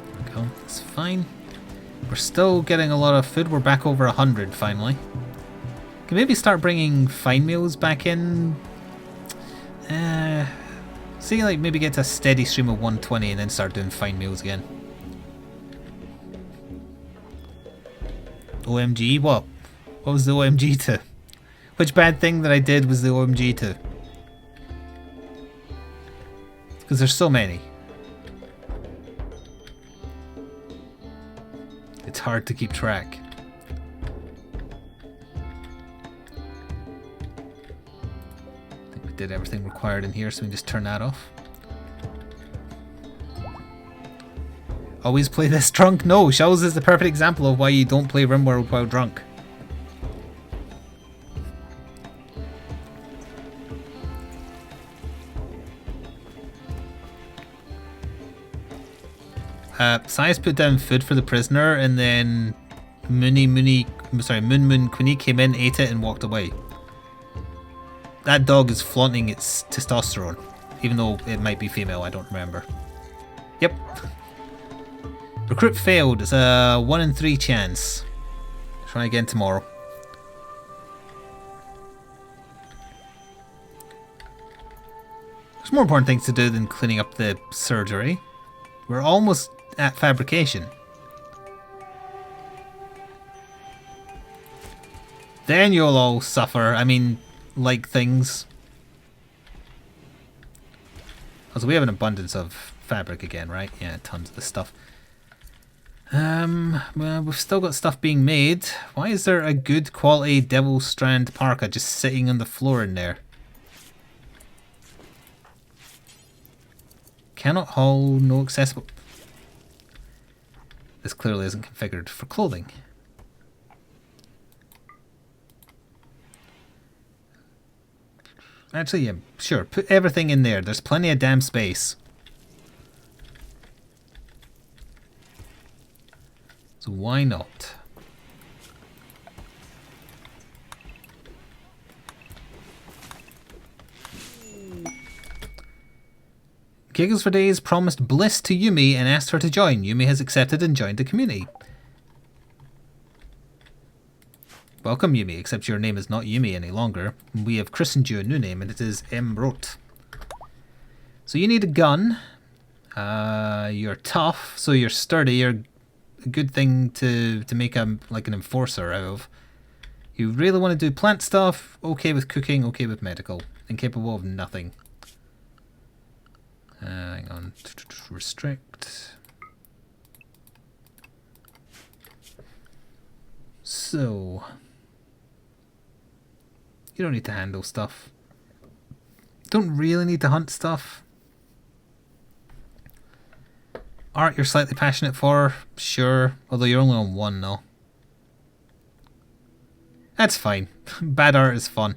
There we go, that's fine. We're still getting a lot of food. We're back over 100 finally. Can maybe start bringing fine meals back in. See, like maybe get to a steady stream of 120 and then start doing fine meals again. OMG, what? What was the OMG to? Which bad thing that I did was the OMG to? Because there's so many. It's hard to keep track. I think we did everything required in here, so we can just turn that off. Always play this drunk? No, Shells is the perfect example of why you don't play RimWorld while drunk. Sias put down food for the prisoner, and then Moon Moon Queenie came in, ate it, and walked away. That dog is flaunting its testosterone, even though it might be female, I don't remember. Yep. Recruit failed. It's a 1 in 3 chance. Try again tomorrow. There's more important things to do than cleaning up the surgery. We're almost at fabrication. Then you'll all suffer. I mean, like things. Also, we have an abundance of fabric again, right? Yeah, tons of this stuff. Well, we've still got stuff being made. Why is there a good quality Devil Strand parka just sitting on the floor in there? Cannot haul, no accessible. This clearly isn't configured for clothing. Actually, yeah, sure. Put everything in there. There's plenty of damn space. So why not? Giggles for Days promised bliss to Yumi and asked her to join. Yumi has accepted and joined the community. Welcome, Yumi, except your name is not Yumi any longer. We have christened you a new name, and it is Emrot. So you need a gun. You're tough, so you're sturdy. You're a good thing to make like an enforcer out of. You really want to do plant stuff. Okay with cooking. Okay with medical. Incapable of nothing. Hang on. Restrict. So you don't need to handle stuff. Don't really need to hunt stuff. Art you're slightly passionate for, sure. Although you're only on one now. That's fine. Bad art is fun.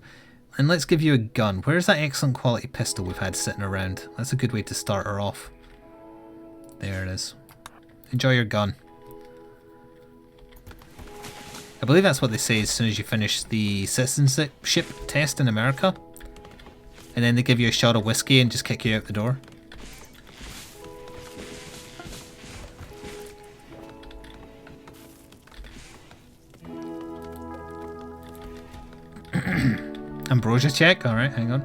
And let's give you a gun. Where's that excellent quality pistol we've had sitting around? That's a good way to start her off. There it is. Enjoy your gun. I believe that's what they say as soon as you finish the citizenship test in America. And then they give you a shot of whiskey and just kick you out the door. Ambrosia check. Alright, hang on.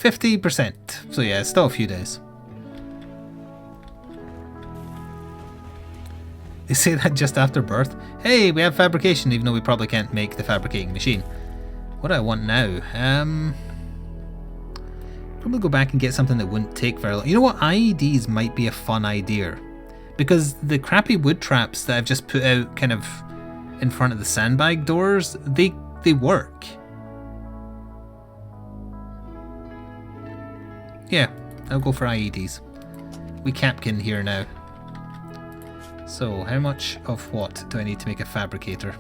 50%. So yeah, it's still a few days. They say that just after birth. Hey, we have fabrication, even though we probably can't make the fabricating machine. What do I want now? Probably go back and get something that wouldn't take very long. You know what? IEDs might be a fun idea. Because the crappy wood traps that I've just put out kind of in front of the sandbag doors, they work. Yeah, I'll go for IEDs. We Capkin here now. So, how much of what do I need to make a fabricator?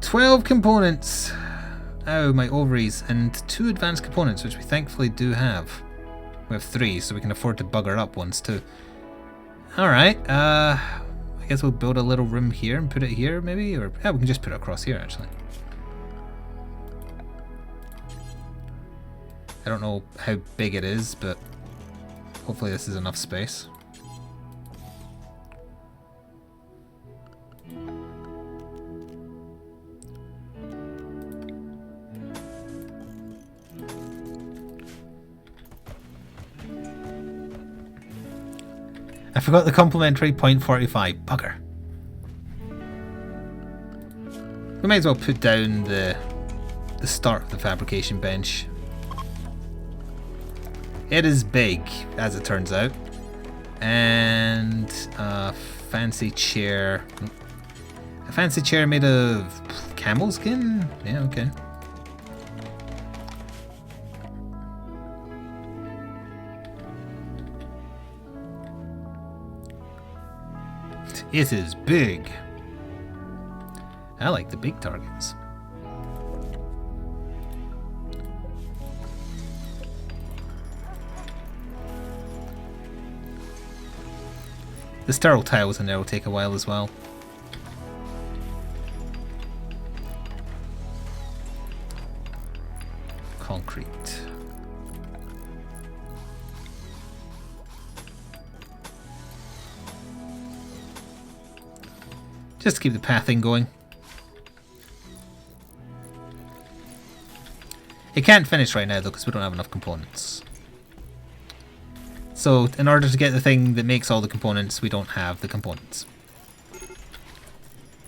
12 components! Oh, my ovaries. And 2 advanced components, which we thankfully do have. We have 3, so we can afford to bugger up once too. Alright, I guess we'll build a little room here and put it here, maybe? Or, yeah, we can just put it across here, actually. I don't know how big it is, but hopefully this is enough space. I forgot the complimentary 0.45. Bugger. We might as well put down the start of the fabrication bench. It is big, as it turns out. And a fancy chair. A fancy chair made of camel skin? Yeah, okay. It is big. I like the big targets. The sterile tiles in there will take a while as well. Concrete. Just to keep the pathing going. It can't finish right now though because we don't have enough components. So in order to get the thing that makes all the components, we don't have the components.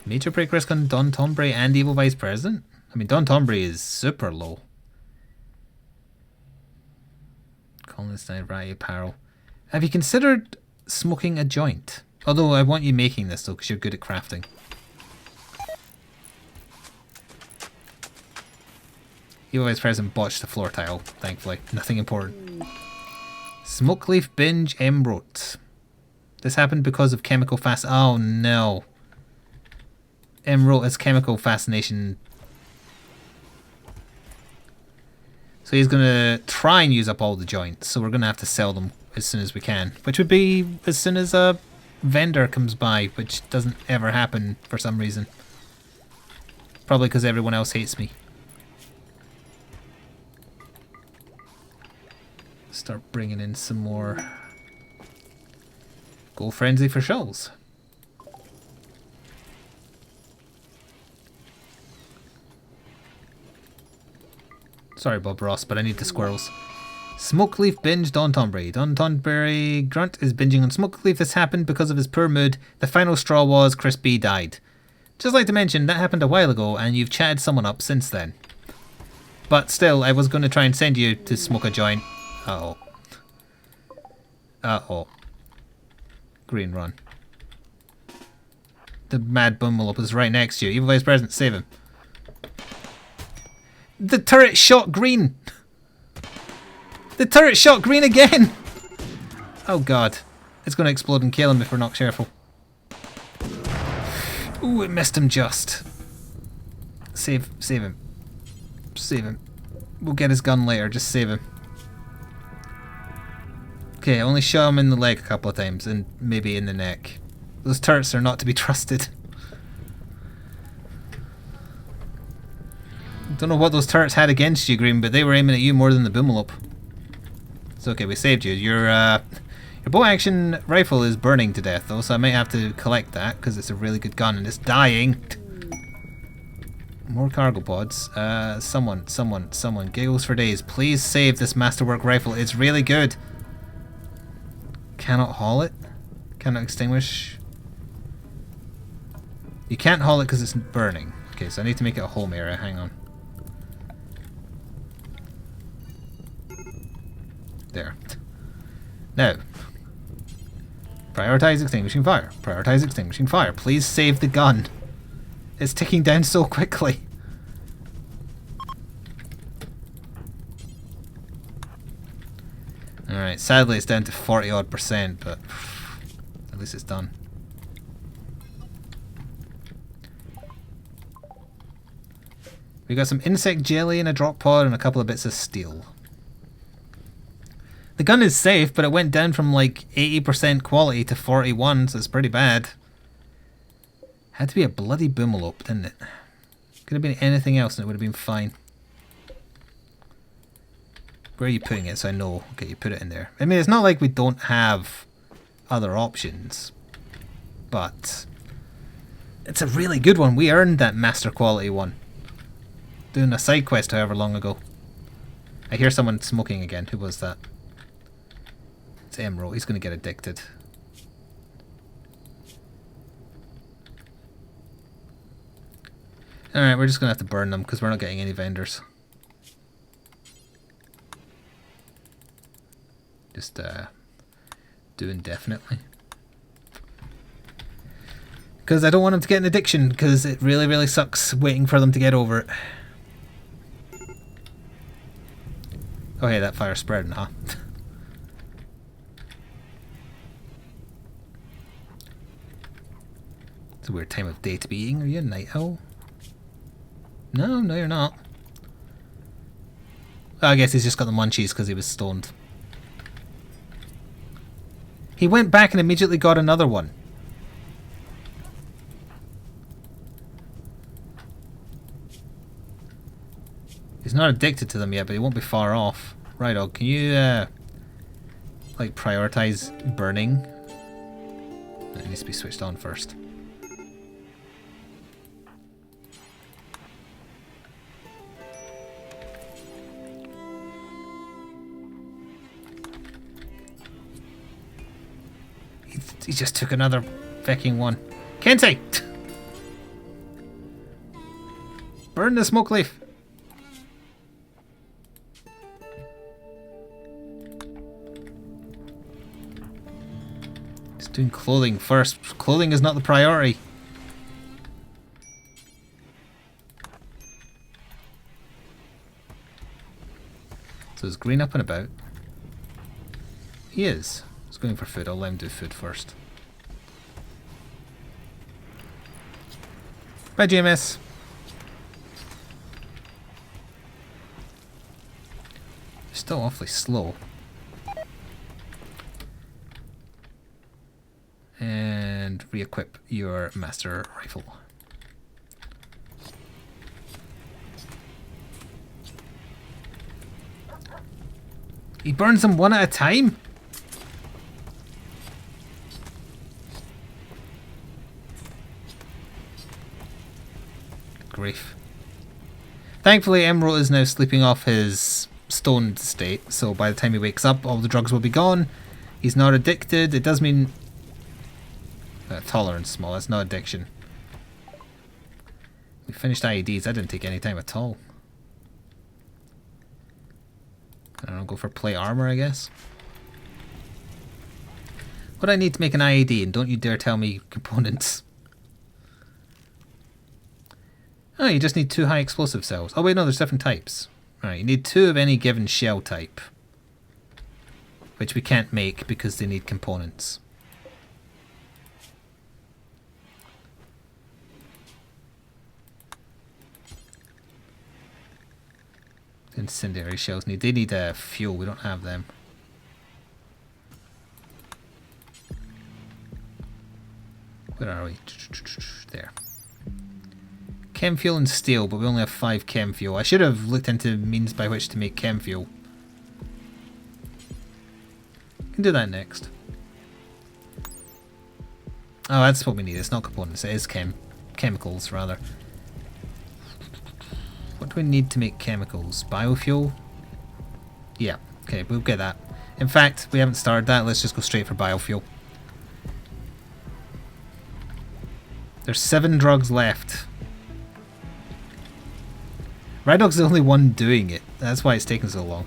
Major break risk on Don Tombre and Evil Vice President? I mean, Don Tombre is super low. Clandestine variety apparel. Have you considered smoking a joint? Although I want you making this though, because you're good at crafting. Evil Vice President botched the floor tile, thankfully. Nothing important. Smoke leaf binge Emrot. This happened because of chemical fast. Oh no. Emerald has chemical fascination. So he's going to try and use up all the joints. So we're going to have to sell them as soon as we can. Which would be as soon as a vendor comes by, which doesn't ever happen for some reason. Probably because everyone else hates me. Start bringing in some more. Go frenzy for shells. Sorry, Bob Ross, but I need the squirrels. Smokeleaf binged on Tonberry. Don Tonberry Grunt is binging on Smokeleaf. This happened because of his poor mood. The final straw was Crispy died. Just like to mention, that happened a while ago, and you've chatted someone up since then. But still, I was going to try and send you to smoke a joint. Uh-oh. Uh-oh. Green, run. The mad bumbleup is right next to you. Evil Vice President, save him. The turret shot green! The turret shot green again! Oh god. It's going to explode and kill him if we're not careful. Ooh, it missed him just. Save him. Save him. We'll get his gun later, just save him. Okay, I only shot him in the leg a couple of times, and maybe in the neck. Those turrets are not to be trusted. Don't know what those turrets had against you, Green, but they were aiming at you more than the boomalop. It's okay, we saved you. Your bow action rifle is burning to death, though, so I might have to collect that, because it's a really good gun, and it's dying. More cargo pods. Someone. Giggles for days. Please save this masterwork rifle. It's really good. Cannot haul it. Cannot extinguish. You can't haul it because it's burning. Okay, so I need to make it a home area. Hang on. There. Now. Prioritize extinguishing fire. Prioritize extinguishing fire. Please save the gun. It's ticking down so quickly. Alright, sadly it's down to 40 odd %, but at least it's done. We got some insect jelly in a drop pod and a couple of bits of steel. The gun is safe, but it went down from like 80% quality to 41, so it's pretty bad. Had to be a bloody boomalop, didn't it? Could have been anything else and it would have been fine. Where are you putting it so I know? Okay, you put it in there. I mean, it's not like we don't have other options, but it's a really good one. We earned that master quality one. Doing a side quest however long ago. I hear someone smoking again. Who was that? It's Emerald. He's going to get addicted. Alright, we're just going to have to burn them because we're not getting any vendors. Just do indefinitely. Because I don't want them to get an addiction, because it really, really sucks waiting for them to get over it. Oh hey, that fire's spreading, huh? It's a weird time of day to be eating. Are you a night owl? No, no you're not. Oh, I guess he's just got the munchies because he was stoned. He went back and immediately got another one. He's not addicted to them yet, but he won't be far off. Right, dog, can you, like, prioritize burning? It needs to be switched on first. He just took another fucking one. Kensei! Burn the smoke leaf! Just doing clothing first. Clothing is not the priority. So is Green up and about? He is. He's going for food. I'll let him do food first. Bye, GMS. Still awfully slow. And re-equip your master rifle. He burns them one at a time? Good grief. Thankfully, Emerald is now sleeping off his stoned state, so by the time he wakes up, all the drugs will be gone. He's not addicted. It does mean... tolerance small, that's not addiction. We finished IEDs, that didn't take any time at all. I don't know, go for plate armor, I guess. What do I need to make an IED? And don't you dare tell me components. Oh, you just need 2 high explosive cells. Oh wait, no, there's different types. Alright, you need 2 of any given shell type. Which we can't make because they need components. Incendiary shells they need fuel, we don't have them. Where are we? There. Chem fuel and steel, but we only have 5 chem fuel. I should have looked into means by which to make chem fuel. Can do that next. Oh, that's what we need. It's not components, it is chemicals rather. What do we need to make chemicals? Biofuel? Yeah, okay, we'll get that. In fact, we haven't started that, let's just go straight for biofuel. There's 7 drugs left. Rydog's the only one doing it, that's why it's taking so long.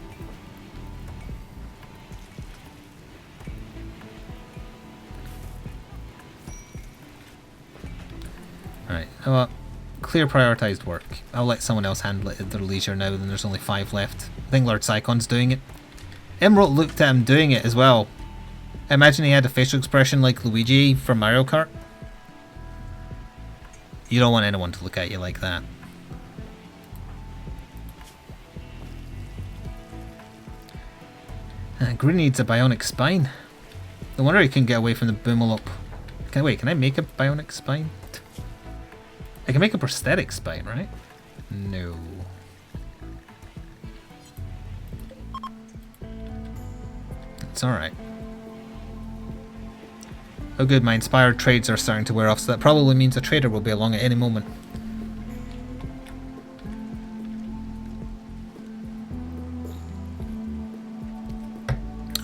Alright, well, clear prioritised work. I'll let someone else handle it at their leisure now, then there's only 5 left. I think Lord Sycon's doing it. Emerald looked at him doing it as well. I imagine he had a facial expression like Luigi from Mario Kart. You don't want anyone to look at you like that. Green needs a bionic spine. No wonder he can get away from the Boomalop. Can I make a bionic spine? I can make a prosthetic spine, right? No. It's alright. Oh good, my inspired trades are starting to wear off, so that probably means a trader will be along at any moment.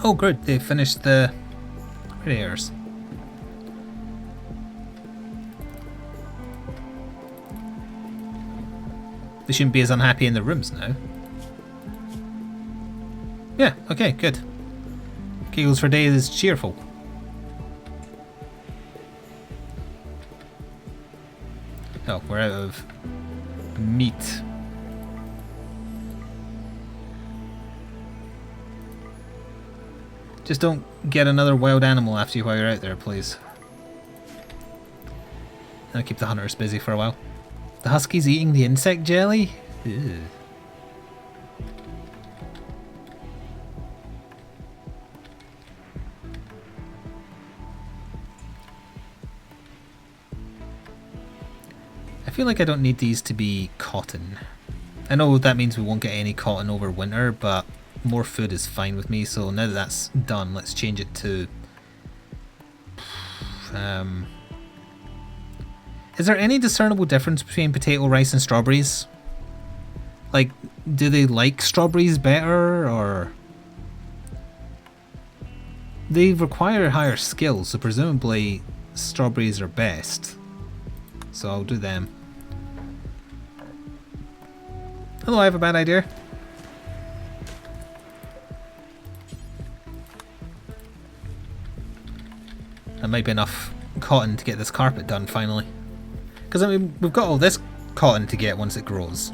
Oh good, they finished the repairs. They shouldn't be as unhappy in the rooms now. Yeah, okay, good. Kegels for days is cheerful. Oh, we're out of meat. Just don't get another wild animal after you while you're out there, please. I'll keep the hunters busy for a while. The husky's eating the insect jelly? Ew. I feel like I don't need these to be cotton. I know that means we won't get any cotton over winter, but more food is fine with me, so now that that's done, let's change it to... Is there any discernible difference between potato, rice and strawberries? Like, do they like strawberries better, or... They require higher skills, so presumably strawberries are best. So I'll do them. Hello, I have a bad idea. That might be enough cotton to get this carpet done finally. Because I mean, we've got all this cotton to get once it grows.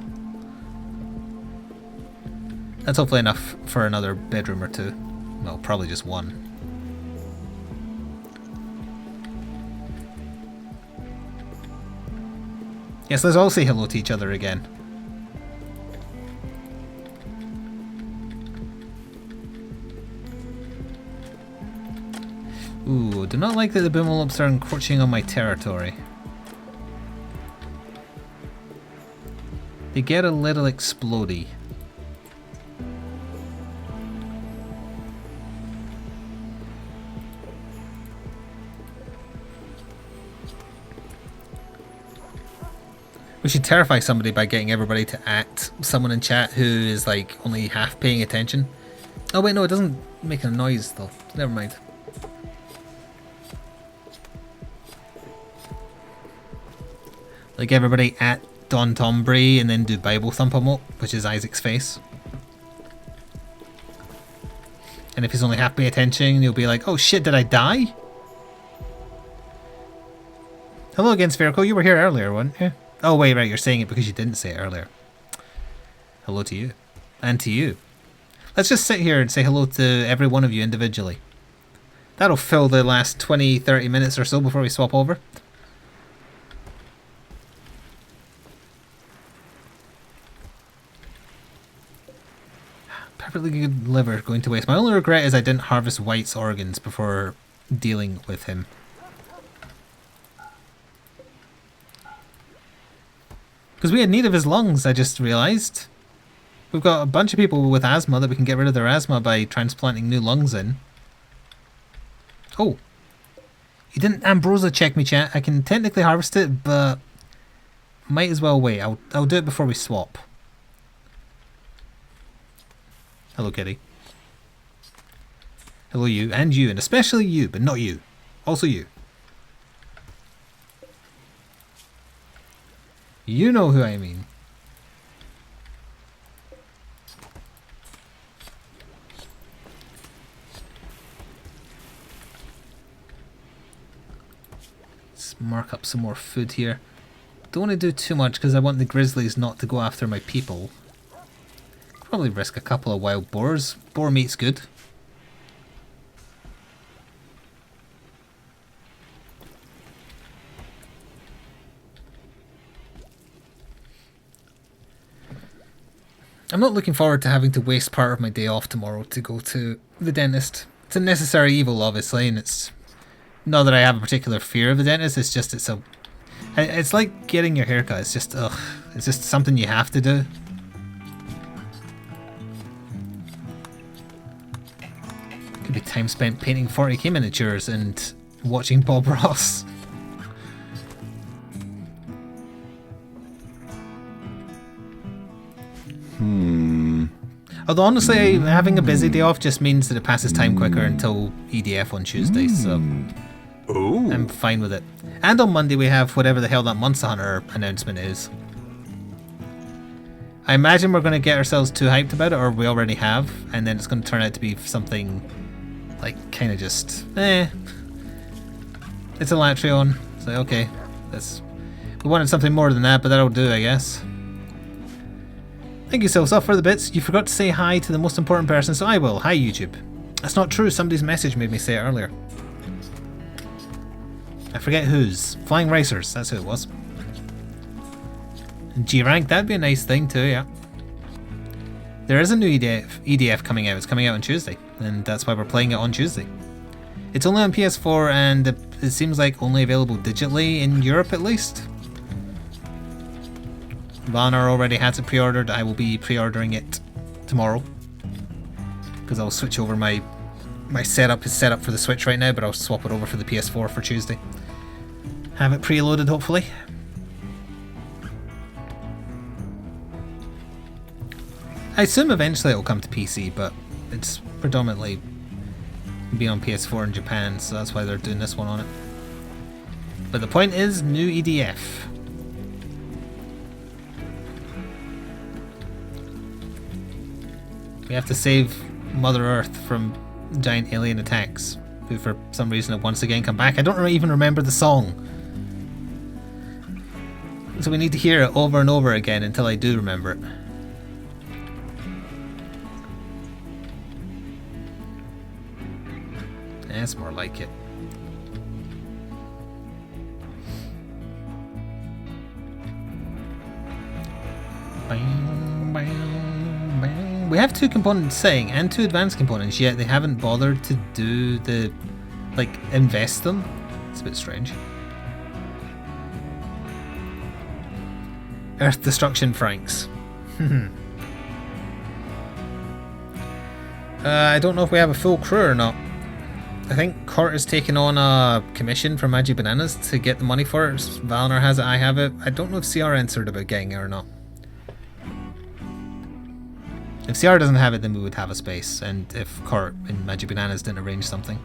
That's hopefully enough for another bedroom or two. Well, probably just one. Yes, let's all say hello to each other again. Ooh, do not like that the boomalops are encroaching on my territory. They get a little explodey. We should terrify somebody by getting everybody to at someone in chat who is like only half paying attention. Oh wait, no, it doesn't make a noise though. Never mind. Like everybody at Don Tombury and then do Bible thump emote, which is Isaac's face. And if he's only half paying attention, he'll be like, oh shit, did I die? Hello again, Spherical. You were here earlier, weren't you? Oh wait, right, you're saying it because you didn't say it earlier. Hello to you. And to you. Let's just sit here and say hello to every one of you individually. That'll fill the last 20-30 minutes or so before we swap over. Perfectly good liver going to waste. My only regret is I didn't harvest White's organs before dealing with him. Because we had need of his lungs, I just realised. We've got a bunch of people with asthma that we can get rid of their asthma by transplanting new lungs in. Oh. You didn't Ambrosia check me, chat. I can technically harvest it, but might as well wait. I'll do it before we swap. Hello, kitty. Hello, you. And you. And especially you, but not you. Also you. You know who I mean. Let's mark up some more food here. Don't want to do too much because I want the grizzlies not to go after my people. Probably risk a couple of wild boars. Boar meat's good. I'm not looking forward to having to waste part of my day off tomorrow to go to the dentist. It's a necessary evil, obviously, and it's not that I have a particular fear of the dentist. It's just it's like getting your haircut. It's just it's just something you have to do. Could be time spent painting 40k miniatures and watching Bob Ross. Although honestly, having a busy day off just means that it passes time quicker until EDF on Tuesday, so I'm fine with it. And on Monday we have whatever the hell that Monster Hunter announcement is. I imagine we're going to get ourselves too hyped about it, or we already have, and then it's going to turn out to be something like kind of just, It's a Latreon. So okay, we wanted something more than that, but that'll do, I guess. Thank you, Silsoft, for the bits. You forgot to say hi to the most important person, so I will. Hi, YouTube. That's not true. Somebody's message made me say it earlier. I forget whose. Flying Racers. That's who it was. And G-Rank. That'd be a nice thing too, yeah. There is a new EDF coming out. It's coming out on Tuesday, and that's why we're playing it on Tuesday. It's only on PS4, and it seems like only available digitally in Europe at least. Vanner already has it pre-ordered. I will be pre-ordering it tomorrow because I'll switch over my setup is set up for the Switch right now, but I'll swap it over for the PS4 for Tuesday. Have it preloaded, hopefully. I assume eventually it'll come to PC, but it's predominantly be on PS4 in Japan, so that's why they're doing this one on it. But the point is, new EDF. We have to save Mother Earth from giant alien attacks, who for some reason have once again come back. I don't even remember the song. So we need to hear it over and over again until I do remember it. That's more like it. Bang, bang, bang. We have 2 components setting and 2 advanced components, yet they haven't bothered to do the, like, invest them. It's a bit strange. Earth destruction Franks. I don't know if we have a full crew or not. I think Kurt has taken on a commission from Magic Bananas to get the money for it. Valinor has it, I have it. I don't know if CR answered about getting it or not. If CR doesn't have it, then we would have a space, and if Kurt and Magic Bananas didn't arrange something.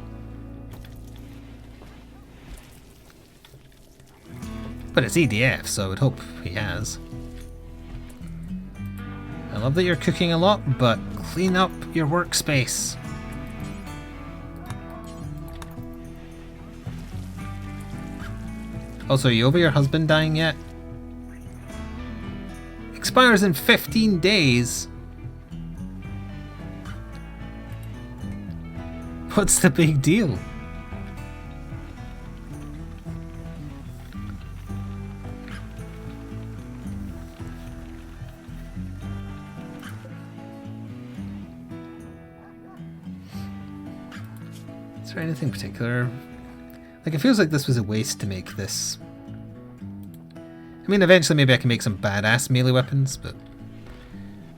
But it's EDF, so I would hope he has. I love that you're cooking a lot, but clean up your workspace. Also, are you over your husband dying yet? Expires in 15 days. What's the big deal? Is there anything particular? Like, it feels like this was a waste to make this. I mean, eventually maybe I can make some badass melee weapons, but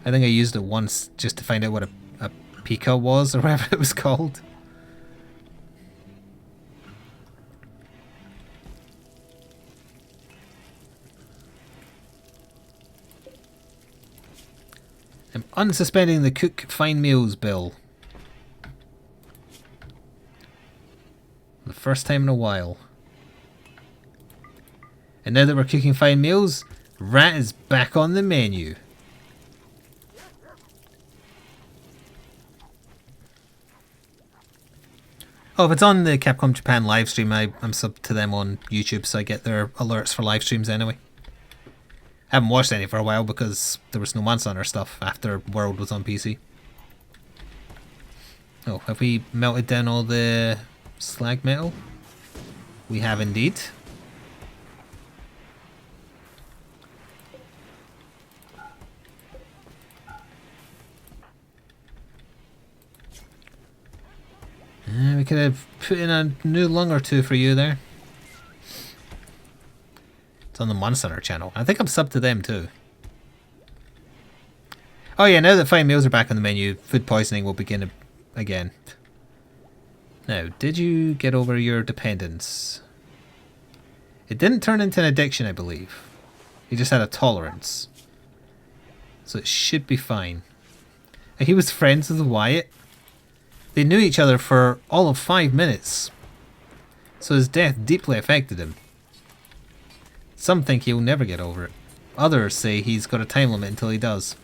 I think I used it once just to find out what a Pika was, or whatever it was called. I'm unsuspending the cook fine meals bill. The first time in a while. And now that we're cooking fine meals, rat is back on the menu. Oh, if it's on the Capcom Japan livestream, I'm sub to them on YouTube, so I get their alerts for live streams anyway. I haven't watched any for a while because there was no Monster Hunter stuff after World was on PC. Oh, have we melted down all the slag metal? We have indeed. We could have put in a new lung or 2 for you there. It's on the Monster Hunter channel. I think I'm subbed to them too. Oh yeah, now that fine meals are back on the menu, food poisoning will begin again. Now, did you get over your dependence? It didn't turn into an addiction, I believe. He just had a tolerance. So it should be fine. He was friends with Wyatt. They knew each other for all of 5 minutes. So his death deeply affected him. Some think he'll never get over it. Others say he's got a time limit until he does.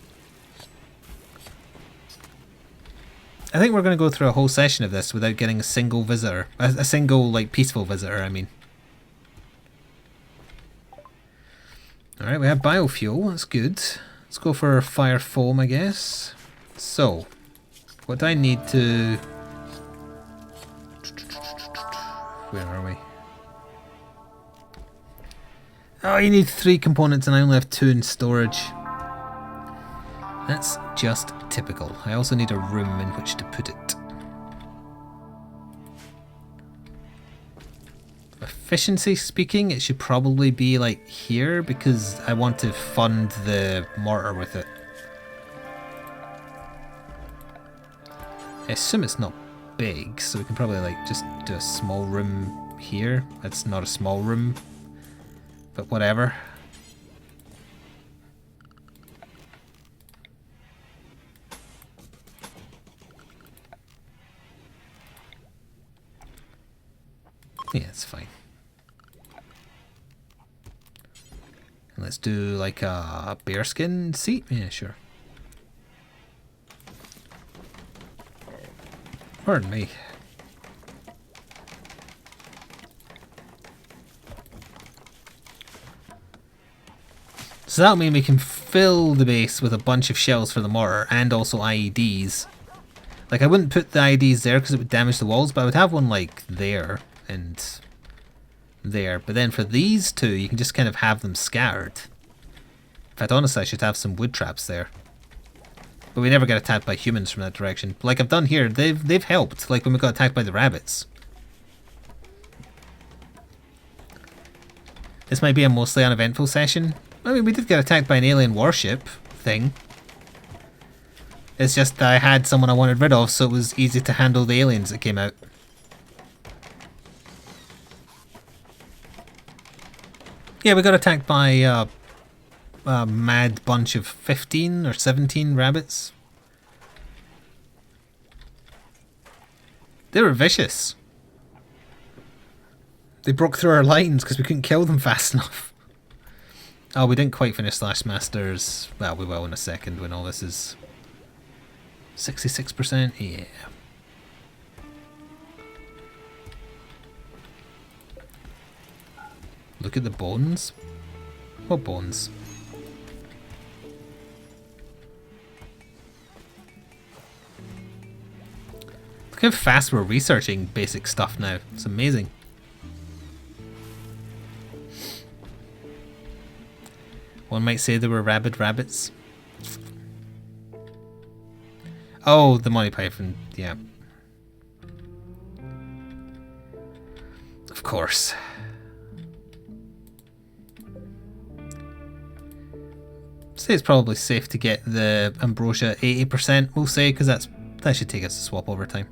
I think we're going to go through a whole session of this without getting a single visitor. A single, like, peaceful visitor, I mean. Alright, we have biofuel, that's good. Let's go for fire foam, I guess. So, what do I need to... Where are we? Oh, you need 3 components and I only have 2 in storage. That's just typical. I also need a room in which to put it. Efficiency speaking, it should probably be like here because I want to fund the mortar with it. I assume it's not big, so we can probably like just do a small room here. That's not a small room, but whatever. Yeah, it's fine. And let's do like a bearskin seat. Yeah, sure. Pardon me. So that'll mean we can fill the base with a bunch of shells for the mortar and also IEDs. Like, I wouldn't put the IEDs there because it would damage the walls, but I would have one like there and there. But then for these 2, you can just kind of have them scattered. In fact, honestly, I should have some wood traps there. But we never get attacked by humans from that direction. Like I've done here, they've helped. Like when we got attacked by the rabbits. This might be a mostly uneventful session. I mean, we did get attacked by an alien warship thing. It's just that I had someone I wanted rid of, so it was easy to handle the aliens that came out. Yeah, we got attacked by a mad bunch of 15 or 17 rabbits. They were vicious. They broke through our lines because we couldn't kill them fast enough. Oh, we didn't quite finish Slashmasters. Well, we will in a second when all this is 66%. Yeah. Look at the bones. What bones? Look how fast we're researching basic stuff now. It's amazing. One might say there were rabid rabbits. Oh, the Monty Python, yeah. Of course. Say it's probably safe to get the ambrosia 80%, we'll say, because that should take us to swap over time.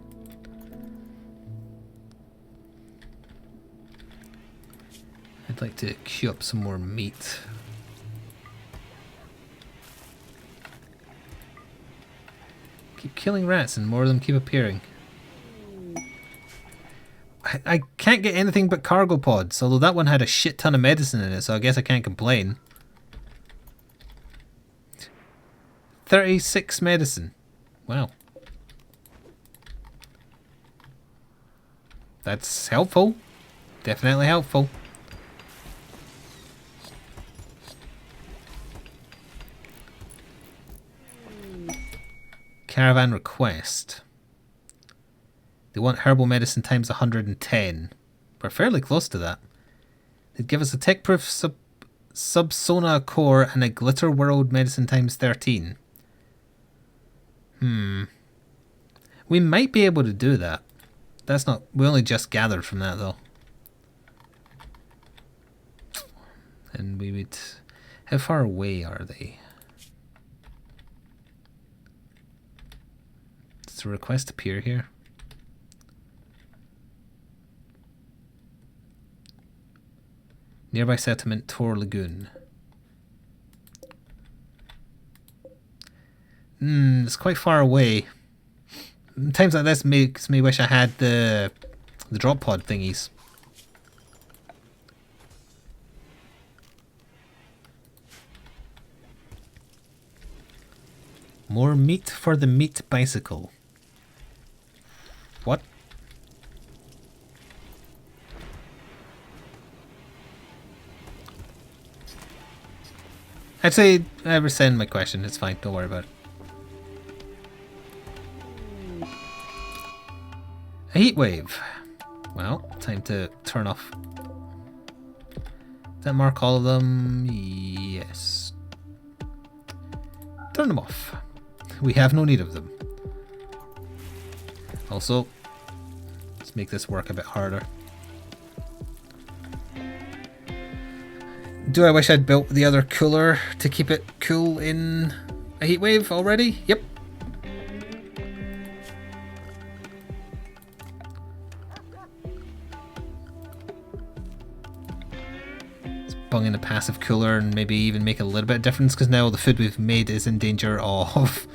I'd like to queue up some more meat. Keep killing rats and more of them keep appearing. I can't get anything but cargo pods, although that one had a shit ton of medicine in it, so I guess I can't complain. 36 medicine. Wow. That's helpful. Definitely helpful. Caravan request. They want herbal medicine times 110. We're fairly close to that. They'd give us a tech-proof sub-sona core and a glitter world medicine times 13. We might be able to do that. That's not... We only just gathered from that though. And we would... How far away are they? Does the request appear here? Nearby settlement, Tor Lagoon. It's quite far away. Times like this makes me wish I had the drop pod thingies. More meat for the meat bicycle. What? I'd say I rescind my question. It's fine. Don't worry about it. A heat wave. Well, time to turn off. Does that mark all of them? Yes. Turn them off. We have no need of them. Also, let's make this work a bit harder. Do I wish I'd built the other cooler to keep it cool in a heat wave already? Yep. Let's bung in a passive cooler and maybe even make a little bit of difference, because now all the food we've made is in danger of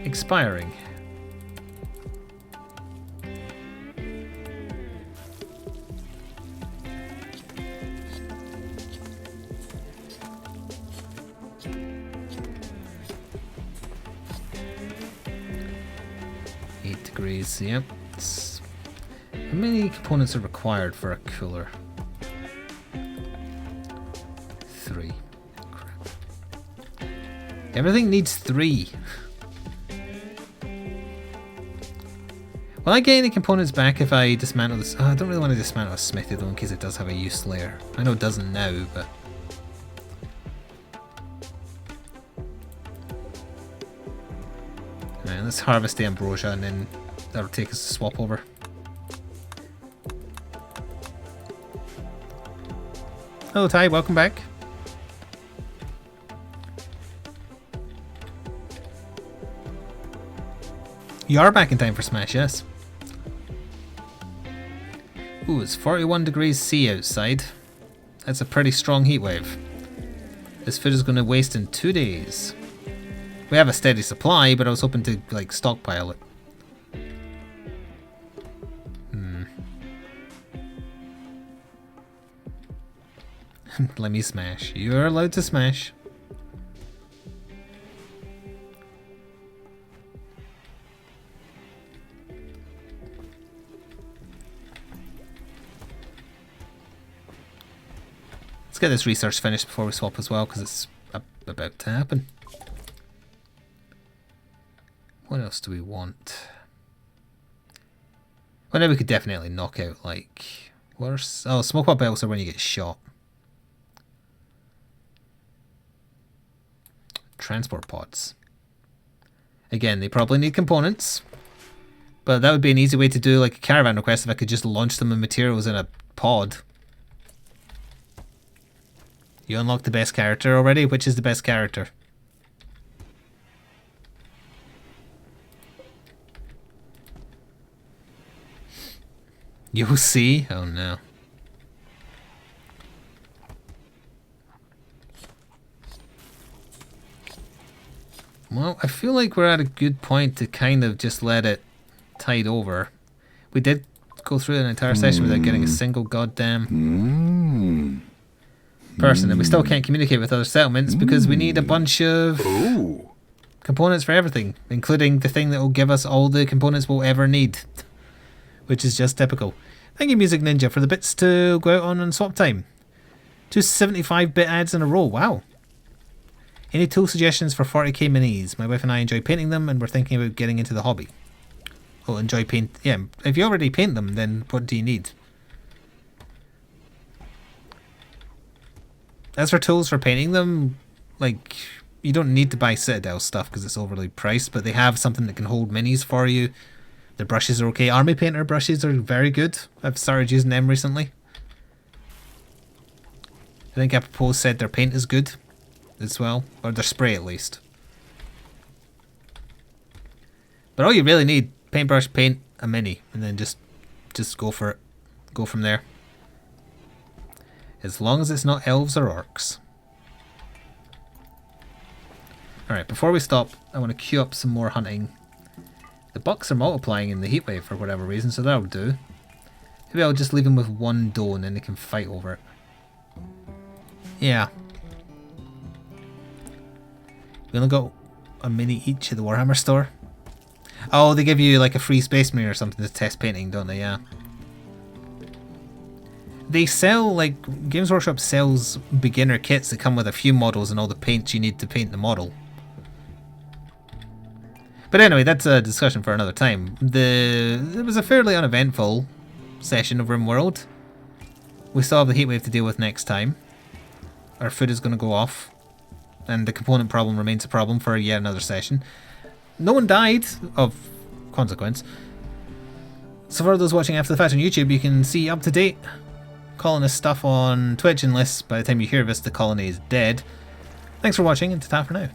expiring. Degrees, yep. How many components are required for a cooler? 3. Crap. Everything needs 3. Will I get any components back if I dismantle this? Oh, I don't really want to dismantle a smithy though, in case it does have a use layer. I know it doesn't now, but Alright, let's harvest the ambrosia and then that'll take us to swap over. Hello Ty, welcome back. You are back in time for Smash, yes. Ooh, it's 41 degrees C outside. That's a pretty strong heat wave. This food is going to waste in 2 days. We have a steady supply, but I was hoping to like stockpile it. Let me smash. You're allowed to smash. Let's get this research finished before we swap as well, because it's about to happen. What else do we want? Well, now we could definitely knock out, like... Worse. Oh, smoke pot belts are when you get shot. Transport pods. Again, they probably need components. But that would be an easy way to do like a caravan request if I could just launch them with materials in a pod. You unlocked the best character already? Which is the best character? You'll see? Oh no. Well, I feel like we're at a good point to kind of just let it tide over. We did go through an entire session without getting a single goddamn person, and we still can't communicate with other settlements because we need a bunch of components for everything, including the thing that will give us all the components we'll ever need, which is just typical. Thank you, Music Ninja, for the bits to go out on swap time. 2 75-bit ads in a row, wow. Any tool suggestions for 40k minis? My wife and I enjoy painting them, and we're thinking about getting into the hobby. Oh, enjoy paint. Yeah, if you already paint them, then what do you need? As for tools for painting them, like, you don't need to buy Citadel stuff because it's overly priced, but they have something that can hold minis for you. The brushes are okay. Army Painter brushes are very good. I've started using them recently. I think Apropos said their paint is good as well, or their spray at least. But all you really need, paintbrush, paint, a mini, and then just go for it. Go from there. As long as it's not elves or orcs. Alright, before we stop, I want to queue up some more hunting. The bucks are multiplying in the heatwave for whatever reason, so that'll do. Maybe I'll just leave them with one doe and then they can fight over it. Yeah. We only got a mini each at the Warhammer store. Oh, they give you like a free Space Marine or something to test painting, don't they? Yeah. They sell, like, Games Workshop sells beginner kits that come with a few models and all the paints you need to paint the model. But anyway, that's a discussion for another time. It was a fairly uneventful session of RimWorld. We still have the heatwave to deal with next time. Our food is going to go off. And the component problem remains a problem for yet another session. No one died of consequence. So for those watching after the fact on YouTube, you can see up-to-date colonist stuff on Twitch, unless by the time you hear this the colony is dead. Thanks for watching, and ta-ta for now.